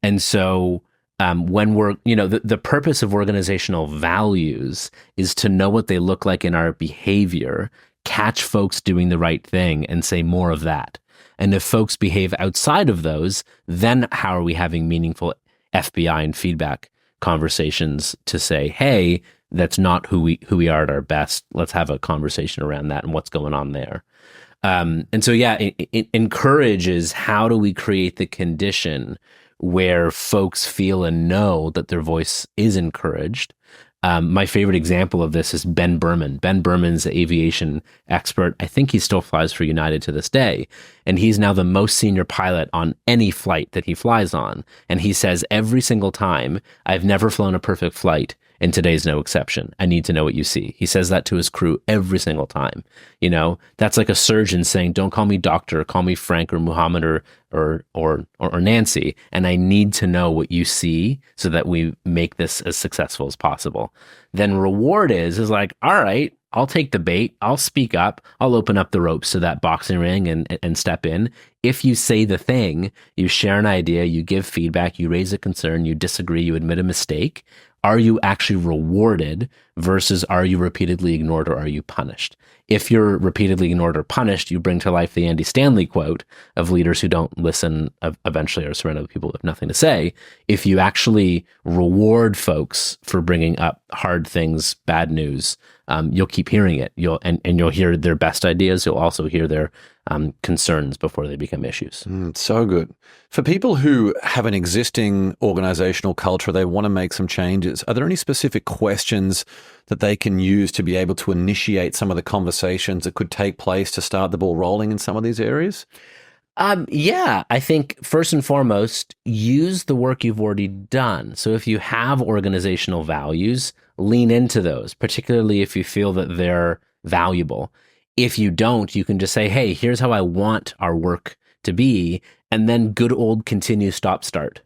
And so When we're, the purpose of organizational values is to know what they look like in our behavior, catch folks doing the right thing, and say more of that. And if folks behave outside of those, then how are we having meaningful FBI and feedback conversations to say, hey, that's not who we are at our best. Let's have a conversation around that and what's going on there. And so, it encourages, how do we create the condition where folks feel and know that their voice is encouraged? My favorite example of this is Ben Berman. Ben Berman's an aviation expert. I think he still flies for United to this day. And he's now the most senior pilot on any flight that he flies on. And he says every single time, I've never flown a perfect flight, and today's no exception. I need to know what you see. He says that to his crew every single time. That's like a surgeon saying, don't call me doctor, call me Frank or Muhammad or Nancy. And I need to know what you see so that we make this as successful as possible. Then reward is like, all right, I'll take the bait. I'll speak up. I'll open up the ropes to that boxing ring and step in. If you say the thing, you share an idea, you give feedback, you raise a concern, you disagree, you admit a mistake. Are you actually rewarded versus are you repeatedly ignored or are you punished? If you're repeatedly ignored or punished, you bring to life the Andy Stanley quote of leaders who don't listen eventually are surrounded with people with nothing to say. If you actually reward folks for bringing up hard things, bad news, you'll keep hearing it. You'll hear their best ideas. You'll also hear their concerns before they become issues. So good. For people who have an existing organizational culture, they want to make some changes. Are there any specific questions that they can use to be able to initiate some of the conversations that could take place to start the ball rolling in some of these areas? I think first and foremost, use the work you've already done. So if you have organizational values, lean into those, particularly if you feel that they're valuable. If you don't, you can just say, hey, here's how I want our work to be. And then good old continue, stop, start.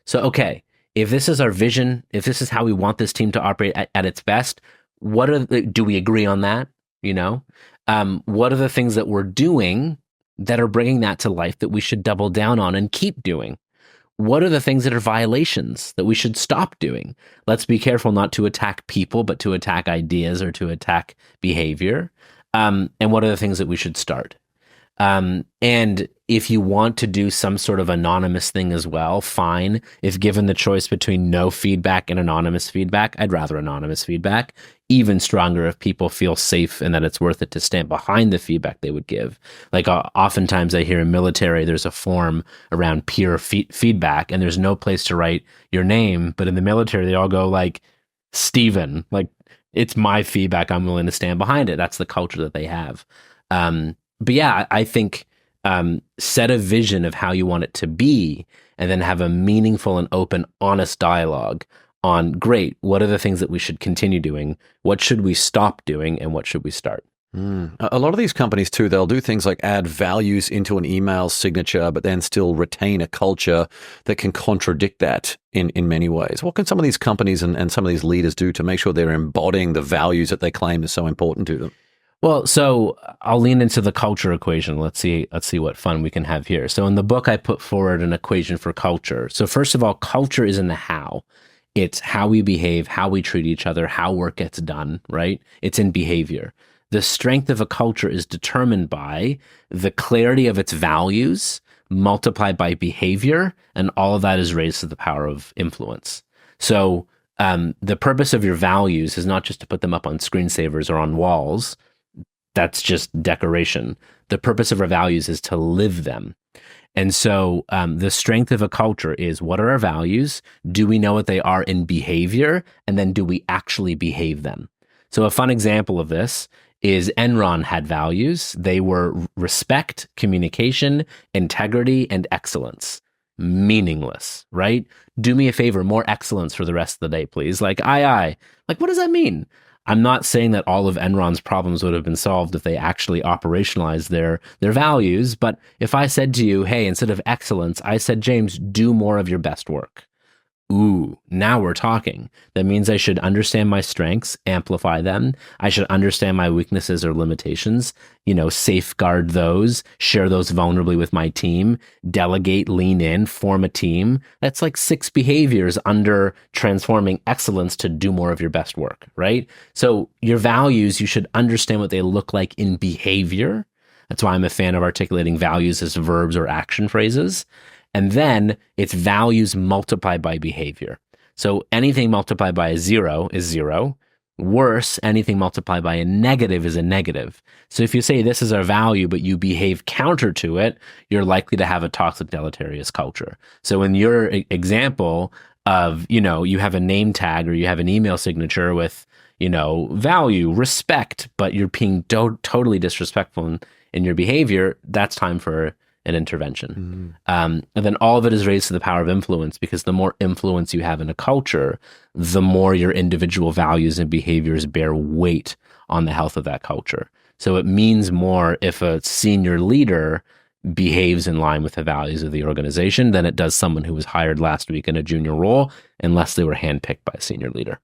So, okay, if this is our vision, if this is how we want this team to operate at its best, do we agree on that? What are the things that we're doing that are bringing that to life that we should double down on and keep doing? What are the things that are violations that we should stop doing? Let's be careful not to attack people, but to attack ideas or to attack behavior. And what are the things that we should start? And if you want to do some sort of anonymous thing as well, fine. If given the choice between no feedback and anonymous feedback, I'd rather anonymous feedback. Even stronger if people feel safe and that it's worth it to stand behind the feedback they would give. Like oftentimes I hear in military, there's a form around peer feedback and there's no place to write your name. But in the military, they all go like, Stephen, like it's my feedback. I'm willing to stand behind it. That's the culture that they have. I think set a vision of how you want it to be and then have a meaningful and open, honest dialogue on, great, what are the things that we should continue doing? What should we stop doing? And what should we start? A lot of these companies too, they'll do things like add values into an email signature, but then still retain a culture that can contradict that in many ways. What can some of these companies and some of these leaders do to make sure they're embodying the values that they claim is so important to them? Well, so I'll lean into the culture equation. Let's see what fun we can have here. So in the book, I put forward an equation for culture. So first of all, culture is in the how. It's how we behave, how we treat each other, how work gets done, right? It's in behavior. The strength of a culture is determined by the clarity of its values multiplied by behavior, and all of that is raised to the power of influence. So the purpose of your values is not just to put them up on screensavers or on walls. That's just decoration. The purpose of our values is to live them. And so the strength of a culture is, what are our values? Do we know what they are in behavior? And then do we actually behave them? So a fun example of this is Enron had values. They were respect, communication, integrity, and excellence. Meaningless, right? Do me a favor, more excellence for the rest of the day, please. Like, aye. Like, what does that mean? I'm not saying that all of Enron's problems would have been solved if they actually operationalized their values, but if I said to you, hey, instead of excellence, I said, James, do more of your best work. ooh, now we're talking. That means I should understand my strengths, amplify them. I should understand my weaknesses or limitations, safeguard those, share those vulnerably with my team, delegate, lean in, form a team. That's like 6 behaviors under transforming excellence to do more of your best work, right? So your values, you should understand what they look like in behavior. That's why I'm a fan of articulating values as verbs or action phrases. And then it's values multiplied by behavior. So anything multiplied by a 0 is 0. Worse, anything multiplied by a negative is a negative. So if you say this is our value, but you behave counter to it, you're likely to have a toxic, deleterious culture. So in your example of, you have a name tag or you have an email signature with, value, respect, but you're being totally disrespectful in your behavior, that's time for an intervention. And then all of it is raised to the power of influence, because the more influence you have in a culture, the more your individual values and behaviors bear weight on the health of that culture. So it means more if a senior leader behaves in line with the values of the organization than it does someone who was hired last week in a junior role, unless they were handpicked by a senior leader.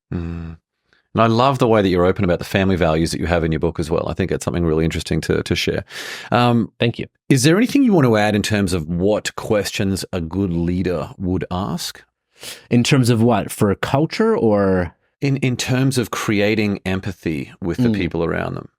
And I love the way that you're open about the family values that you have in your book as well. I think it's something really interesting to share. Thank you. Is there anything you want to add in terms of what questions a good leader would ask? In terms of what? For culture or? In terms of creating empathy with the people around them.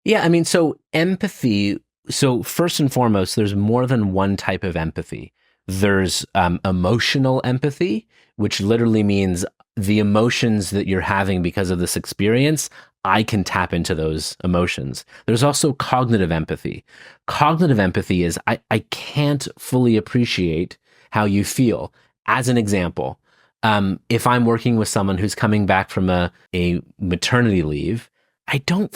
Yeah, so empathy. So first and foremost, there's more than one type of empathy. There's emotional empathy, which literally means the emotions that you're having because of this experience, I can tap into those emotions. There's also cognitive empathy. Cognitive empathy is I can't fully appreciate how you feel. As an example, if I'm working with someone who's coming back from a maternity leave, I don't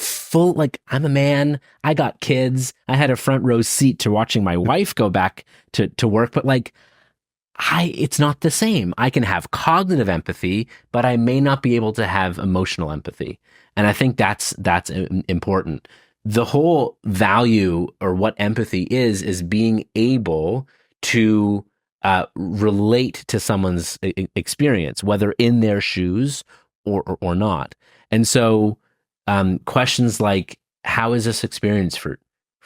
I'm a man, I got kids, I had a front row seat to watching my wife go back to work, but it's not the same. I can have cognitive empathy, but I may not be able to have emotional empathy. And I think that's important. The whole value or what empathy is being able to relate to someone's experience, whether in their shoes or not. And so questions like, how is this experience for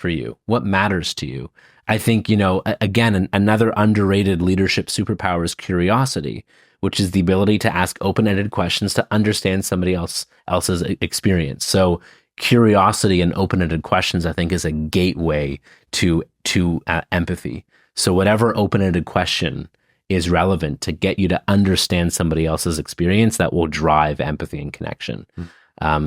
you? What matters to you? I think, again, another underrated leadership superpower is curiosity, which is the ability to ask open-ended questions to understand somebody else's experience. So curiosity and open-ended questions, I think, is a gateway to empathy. So whatever open-ended question is relevant to get you to understand somebody else's experience, that will drive empathy and connection.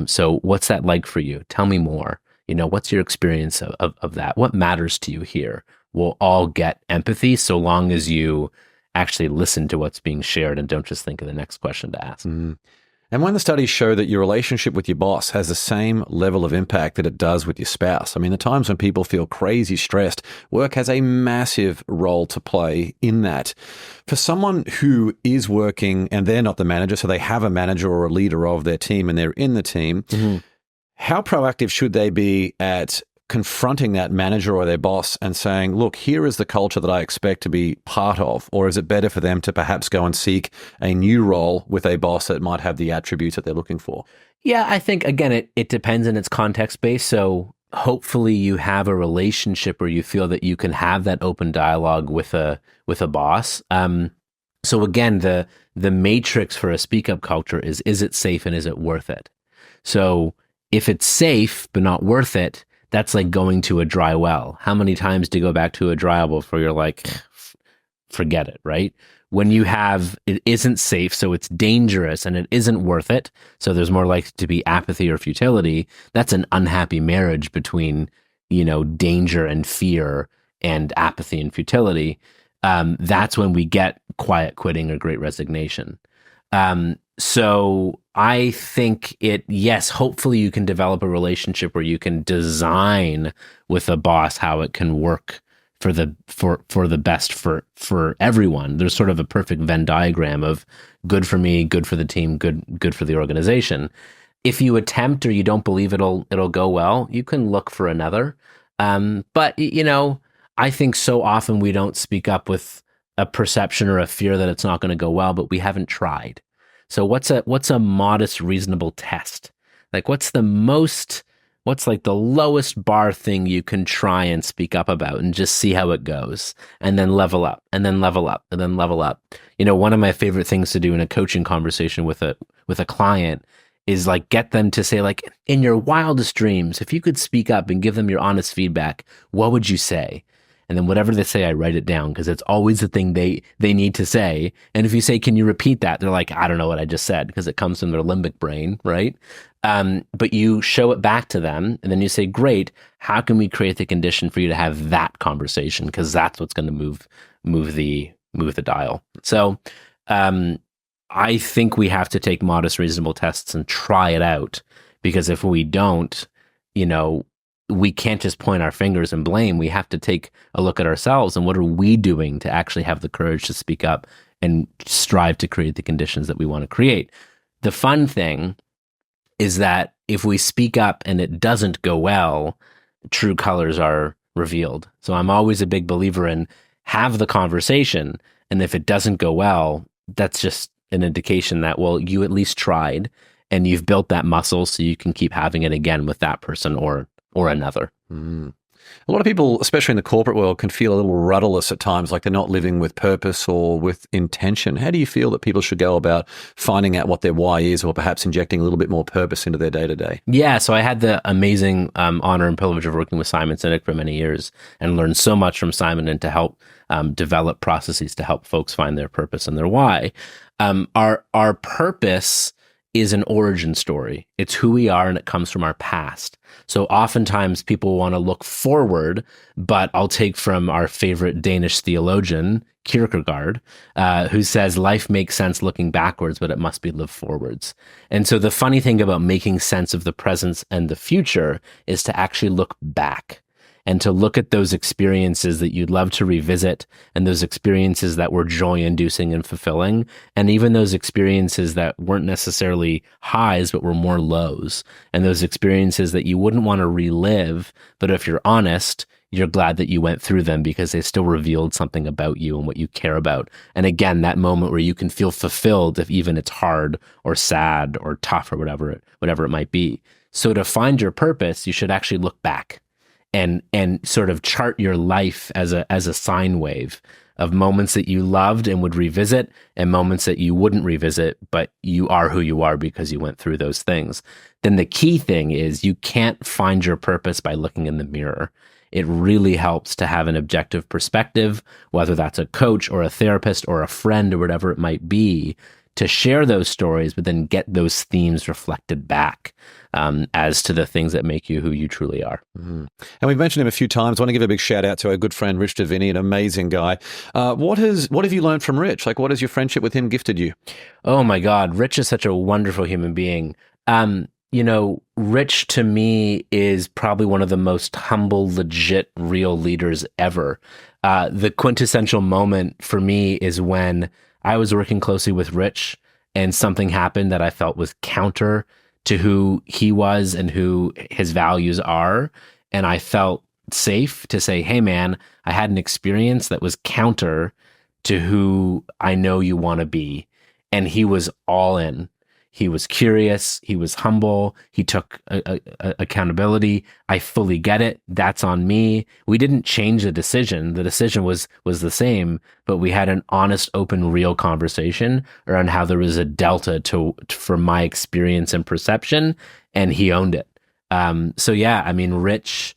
So what's that like for you? Tell me more. What's your experience of that? What matters to you here? We'll all get empathy so long as you actually listen to what's being shared and don't just think of the next question to ask. And when the studies show that your relationship with your boss has the same level of impact that it does with your spouse, the times when people feel crazy stressed, work has a massive role to play in that. For someone who is working and they're not the manager, so they have a manager or a leader of their team and they're in the team, how proactive should they be at confronting that manager or their boss and saying, look, here is the culture that I expect to be part of? Or is it better for them to perhaps go and seek a new role with a boss that might have the attributes that they're looking for? Yeah, I think, again, it depends and it's context-based. So hopefully you have a relationship where you feel that you can have that open dialogue with a boss. So again, the matrix for a speak-up culture is it safe and is it worth it? So if it's safe but not worth it, that's like going to a dry well. How many times do you go back to a dry well before you're like, forget it, right? When you have, it isn't safe, so it's dangerous and it isn't worth it, so there's more likely to be apathy or futility, that's an unhappy marriage between, danger and fear and apathy and futility. That's when we get quiet quitting or great resignation. So I think yes, hopefully you can develop a relationship where you can design with a boss how it can work for the best for everyone. There's sort of a perfect Venn diagram of good for me, good for the team, good for the organization. If you attempt or you don't believe it'll go well, you can look for another. But I think so often we don't speak up with a perception or a fear that it's not going to go well, but we haven't tried. So what's a modest, reasonable test? Like what's like the lowest bar thing you can try and speak up about and just see how it goes, and then level up and then level up and then level up. One of my favorite things to do in a coaching conversation with a client is like get them to say, like, in your wildest dreams, if you could speak up and give them your honest feedback, what would you say? And then whatever they say, I write it down, because it's always the thing they need to say. And if you say, can you repeat that? They're like, I don't know what I just said, because it comes from their limbic brain, right? But you show it back to them, and then you say, great, how can we create the condition for you to have that conversation? Because that's what's going to move the dial. So I think we have to take modest, reasonable tests and try it out, because if we don't, we can't just point our fingers and blame. We have to take a look at ourselves and what are we doing to actually have the courage to speak up and strive to create the conditions that we want to create. The fun thing is that if we speak up and it doesn't go well, true colors are revealed. So I'm always a big believer in have the conversation. And if it doesn't go well, that's just an indication that, well, you at least tried and you've built that muscle so you can keep having it again with that person or another. A lot of people, especially in the corporate world, can feel a little rudderless at times, like they're not living with purpose or with intention. How do you feel that people should go about finding out what their why is, or perhaps injecting a little bit more purpose into their day-to-day? Yeah, so I had the amazing honor and privilege of working with Simon Sinek for many years and learned so much from Simon, and to help develop processes to help folks find their purpose and their why. Our purpose is an origin story. It's who we are, and it comes from our past. So oftentimes people want to look forward, but I'll take from our favorite Danish theologian, Kierkegaard, who says life makes sense looking backwards, but it must be lived forwards. And so the funny thing about making sense of the present and the future is to actually look back, and to look at those experiences that you'd love to revisit, and those experiences that were joy-inducing and fulfilling, and even those experiences that weren't necessarily highs, but were more lows, and those experiences that you wouldn't want to relive, but if you're honest, you're glad that you went through them because they still revealed something about you and what you care about. And again, that moment where you can feel fulfilled, if even it's hard or sad or tough or whatever it might be. So to find your purpose, you should actually look back and sort of chart your life as a sine wave of moments that you loved and would revisit, and moments that you wouldn't revisit, but you are who you are because you went through those things. Then the key thing is you can't find your purpose by looking in the mirror. It really helps to have an objective perspective, whether that's a coach or a therapist or a friend or whatever it might be, to share those stories, but then get those themes reflected back as to the things that make you who you truly are. And we've mentioned him a few times. I want to give a big shout out to our good friend, Rich Diviney, an amazing guy. What have you learned from Rich? Like, what has your friendship with him gifted you? Oh my God, Rich is such a wonderful human being. Rich to me is probably one of the most humble, legit, real leaders ever. The quintessential moment for me is when I was working closely with Rich and something happened that I felt was counter to who he was and who his values are. And I felt safe to say, hey man, I had an experience that was counter to who I know you want to be. And he was all in. He was curious. He was humble. He took accountability. I fully get it. That's on me. We didn't change the decision. The decision was the same, but we had an honest, open, real conversation around how there was a delta for my experience and perception, and he owned it. So yeah, I mean, Rich,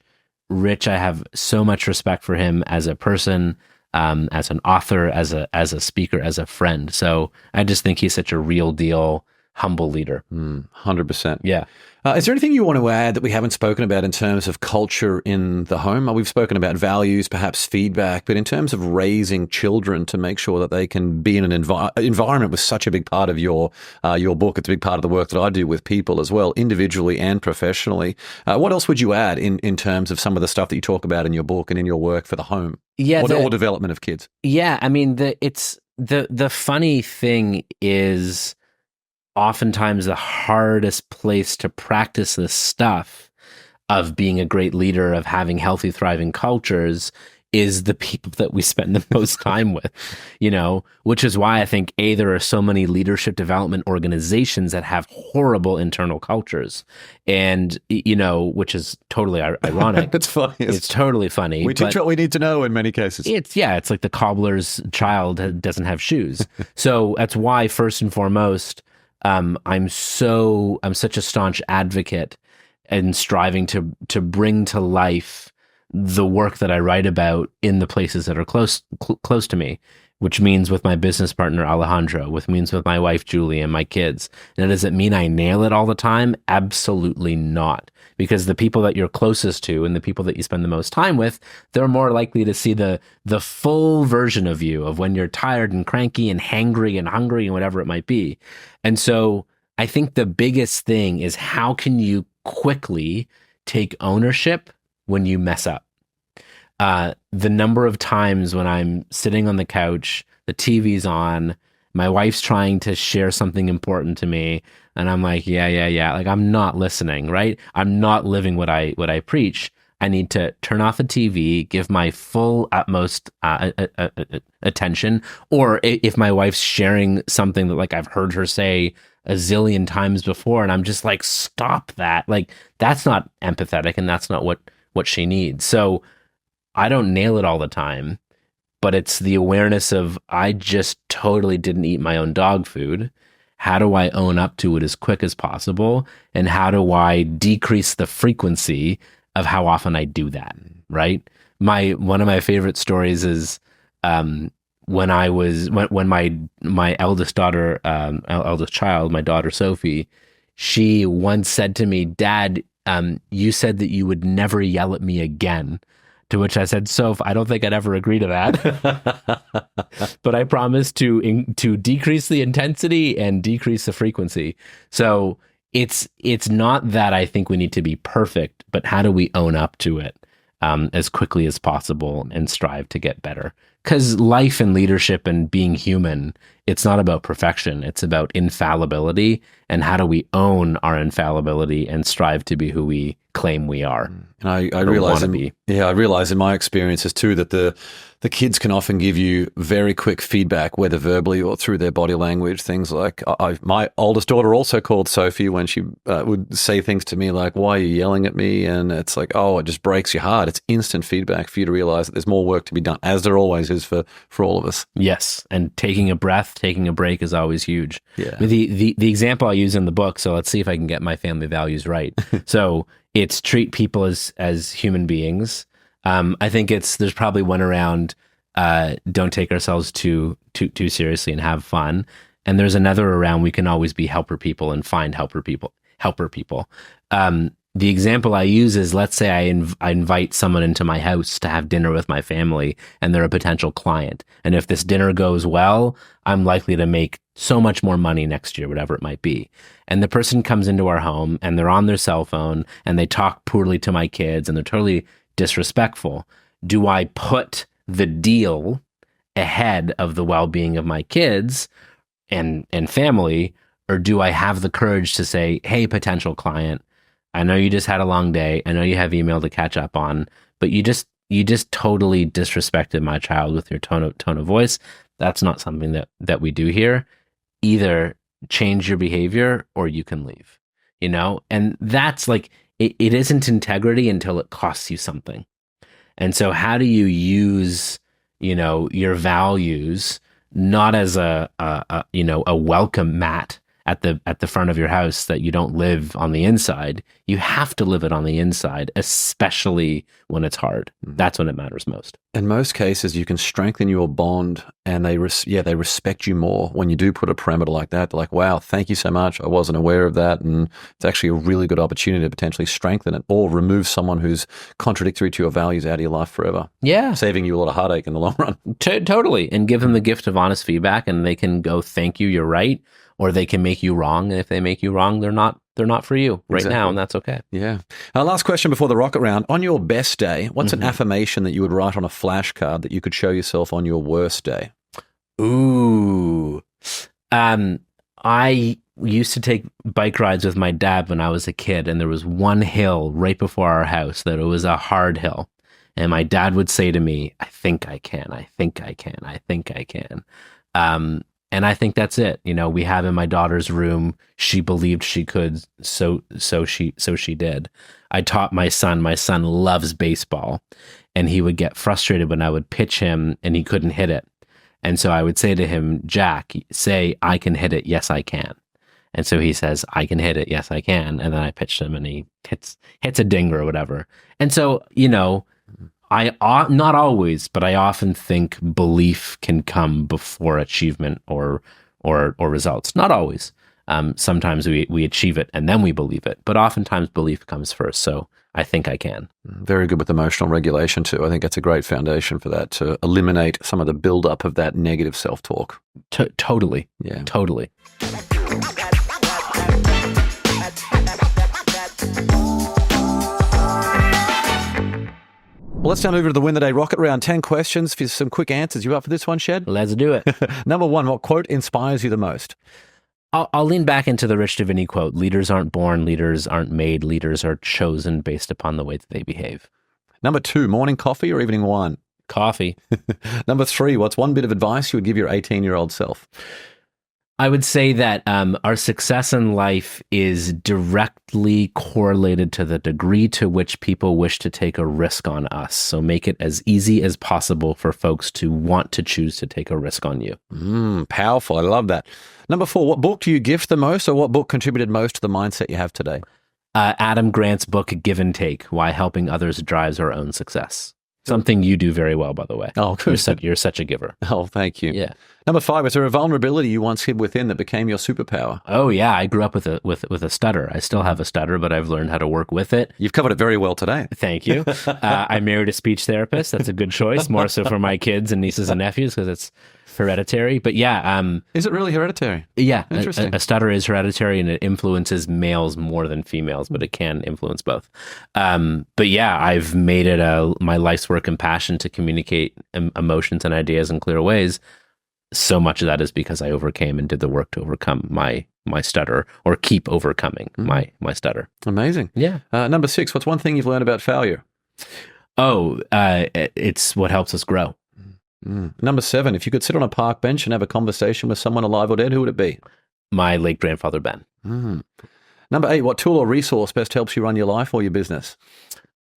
I have so much respect for him as a person, as an author, as a speaker, as a friend. So I just think he's such a real deal, humble leader. 100%. Yeah. Is there anything you want to add that we haven't spoken about in terms of culture in the home? We've spoken about values, perhaps feedback, but in terms of raising children to make sure that they can be in an environment was such a big part of your book. It's a big part of the work that I do with people as well, individually and professionally. What else would you add in terms of some of the stuff that you talk about in your book and in your work for the home? Yeah. Or development of kids? Yeah. I mean, the funny thing is, oftentimes the hardest place to practice this stuff of being a great leader, of having healthy, thriving cultures, is the people that we spend the most time with, which is why I think there are so many leadership development organizations that have horrible internal cultures, and which is totally ironic. It's funny. It's totally funny. We teach what we need to know in many cases. It's like the cobbler's child doesn't have shoes. So that's why, first and foremost, I'm such a staunch advocate and striving to bring to life the work that I write about in the places that are close to me, which means with my business partner Alejandro, which means with my wife Julie and my kids. Now, does it mean I nail it all the time? Absolutely not. Because the people that you're closest to and the people that you spend the most time with, they're more likely to see the full version of you, of when you're tired and cranky and hangry and hungry and whatever it might be. And so I think the biggest thing is, how can you quickly take ownership when you mess up? The number of times when I'm sitting on the couch, the TV's on, my wife's trying to share something important to me, and I'm like, yeah. Like, I'm not listening, right? I'm not living what I preach. I need to turn off the TV, give my full utmost attention. Or if my wife's sharing something that, like, I've heard her say a zillion times before, and I'm just like, stop that. Like, that's not empathetic, and that's not what she needs. So I don't nail it all the time, but it's the awareness of, I just totally didn't eat my own dog food. How do I own up to it as quick as possible? And how do I decrease the frequency of how often I do that, right? One of my favorite stories is when my eldest daughter, eldest child, my daughter Sophie, she once said to me, "Dad, you said that you would never yell at me again." To which I said, "Soph, I don't think I'd ever agree to that, but I promise to decrease the intensity and decrease the frequency." So it's not that I think we need to be perfect, but how do we own up to it as quickly as possible and strive to get better? Because life and leadership and being human, it's not about perfection. It's about infallibility, and how do we own our infallibility and strive to be who we claim we are. And I realize in my experiences too that the kids can often give you very quick feedback, whether verbally or through their body language. Things like, my oldest daughter also called Sophie when she would say things to me like, "Why are you yelling at me?" And it's like, oh, it just breaks your heart. It's instant feedback for you to realize that there's more work to be done, as there always is for all of us. Yes, and taking a breath, taking a break is always huge. Yeah. The example I use in the book, so let's see if I can get my family values right. So it's treat people as human beings. I think there's probably one around don't take ourselves too seriously and have fun. And there's another around we can always be helper people and find helper people. The example I use is, let's say I invite someone into my house to have dinner with my family, and they're a potential client. And if this dinner goes well, I'm likely to make so much more money next year, whatever it might be. And the person comes into our home and they're on their cell phone and they talk poorly to my kids and they're totally disrespectful. Do I put the deal ahead of the well-being of my kids and family, or do I have the courage to say, "Hey, potential client, I know you just had a long day. I know you have email to catch up on, but you just totally disrespected my child with your tone of voice. That's not something that we do here. Either change your behavior or you can leave." And that's like, it isn't integrity until it costs you something. And so how do you use, your values not as a welcome mat at the front of your house that you don't live on the inside? You have to live it on the inside, especially when it's hard. That's when it matters most. In most cases, you can strengthen your bond, and they respect you more when you do put a parameter like that. They're like, "Wow, thank you so much. I wasn't aware of that." And it's actually a really good opportunity to potentially strengthen it or remove someone who's contradictory to your values out of your life forever. Yeah. Saving you a lot of heartache in the long run. Totally. And give them the gift of honest feedback, and they can go, "Thank you, you're right." Or they can make you wrong. And if they make you wrong, they're not for you right now, and that's okay. Yeah. Last question before the rocket round. On your best day, what's an affirmation that you would write on a flashcard that you could show yourself on your worst day? Ooh. I used to take bike rides with my dad when I was a kid, and there was one hill right before our house that it was a hard hill. And my dad would say to me, I think I can, I think I can, I think I can. And I think that's it. You know, we have in my daughter's room, she believed she could, so she did. I taught my son loves baseball, and he would get frustrated when I would pitch him and he couldn't hit it. And so I would say to him, Jack, say, I can hit it. Yes, I can. And so he says, I can hit it. Yes, I can. And then I pitched him and he hits a dinger or whatever. And so, you know, not always, but I often think belief can come before achievement or results. Not always. Sometimes we achieve it and then we believe it, but oftentimes belief comes first. So I think I can. Very good with emotional regulation too. I think that's a great foundation for that, to eliminate some of the buildup of that negative self-talk. Totally. Yeah. Totally. Well, let's now move to the Win the Day Rocket Round. 10 questions for some quick answers. You up for this one, Shed? Let's do it. Number 1, what quote inspires you the most? I'll lean back into the Rich Diviney quote. Leaders aren't born, leaders aren't made, leaders are chosen based upon the way that they behave. Number 2, morning coffee or evening wine? Coffee. Number 3, what's one bit of advice you would give your 18-year-old self? I would say that our success in life is directly correlated to the degree to which people wish to take a risk on us. So make it as easy as possible for folks to want to choose to take a risk on you. Powerful. I love that. Number 4, what book do you gift the most, or what book contributed most to the mindset you have today? Adam Grant's book, Give and Take, Why Helping Others Drives Our Own Success. Something you do very well, by the way. Oh, good. You're such a giver. Oh, thank you. Yeah. Number 5, is there a vulnerability you once hid within that became your superpower? Oh, yeah. I grew up with a stutter. I still have a stutter, but I've learned how to work with it. You've covered it very well today. Thank you. I married a speech therapist. That's a good choice, more so for my kids and nieces and nephews because it's hereditary. But yeah. Is it really hereditary? Yeah. Interesting. A stutter is hereditary and it influences males more than females, but it can influence both. But yeah, I've made it my life's work and passion to communicate emotions and ideas in clear ways. So much of that is because I overcame and did the work to overcome my stutter, or keep overcoming my stutter. Amazing. Yeah. Number 6, what's one thing you've learned about failure? It's what helps us grow. Number 7, if you could sit on a park bench and have a conversation with someone alive or dead, who would it be? My late grandfather, Ben. Number 8, what tool or resource best helps you run your life or your business?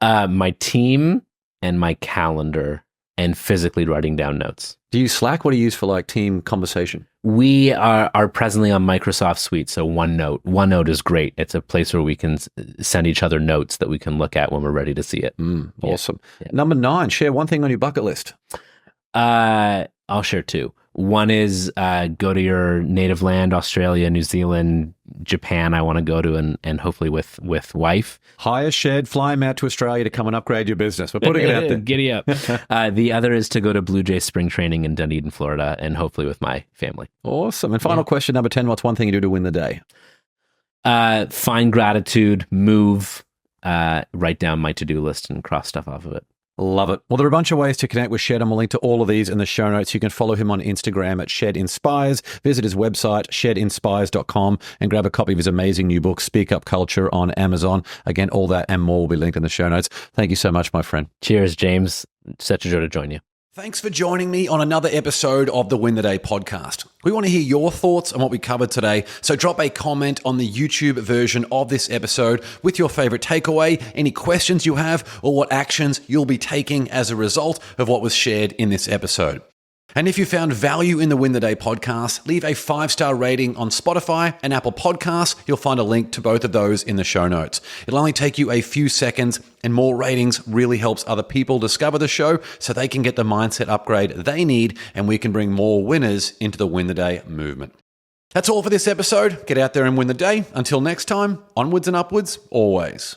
My team and my calendar and physically writing down notes. Do you Slack? What do you use for like team conversation? We are presently on Microsoft Suite, so OneNote. OneNote is great. It's a place where we can send each other notes that we can look at when we're ready to see it. Awesome. Yeah. Number 9, share one thing on your bucket list. I'll share 2. One is go to your native land, Australia, New Zealand, Japan. I want to go to and hopefully with wife. Hire Shed, fly him out to Australia to come and upgrade your business. We're putting it out there. Giddy up. The other is to go to Blue Jay spring training in Dunedin, Florida, and hopefully with my family. Awesome. And final question, number 10, what's one thing you do to win the day? Find gratitude, move, write down my to-do list and cross stuff off of it. Love it. Well, there are a bunch of ways to connect with Shed, and we'll link to all of these in the show notes. You can follow him on Instagram at Shed Inspires. Visit his website, shedinspires.com, and grab a copy of his amazing new book, Speak Up Culture, on Amazon. Again, all that and more will be linked in the show notes. Thank you so much, my friend. Cheers, James. Such a joy to join you. Thanks for joining me on another episode of the Win the Day podcast. We want to hear your thoughts on what we covered today, so drop a comment on the YouTube version of this episode with your favorite takeaway, any questions you have, or what actions you'll be taking as a result of what was shared in this episode. And if you found value in the Win the Day podcast, leave a 5-star rating on Spotify and Apple Podcasts. You'll find a link to both of those in the show notes. It'll only take you a few seconds, and more ratings really helps other people discover the show so they can get the mindset upgrade they need, and we can bring more winners into the Win the Day movement. That's all for this episode. Get out there and win the day. Until next time, onwards and upwards, always.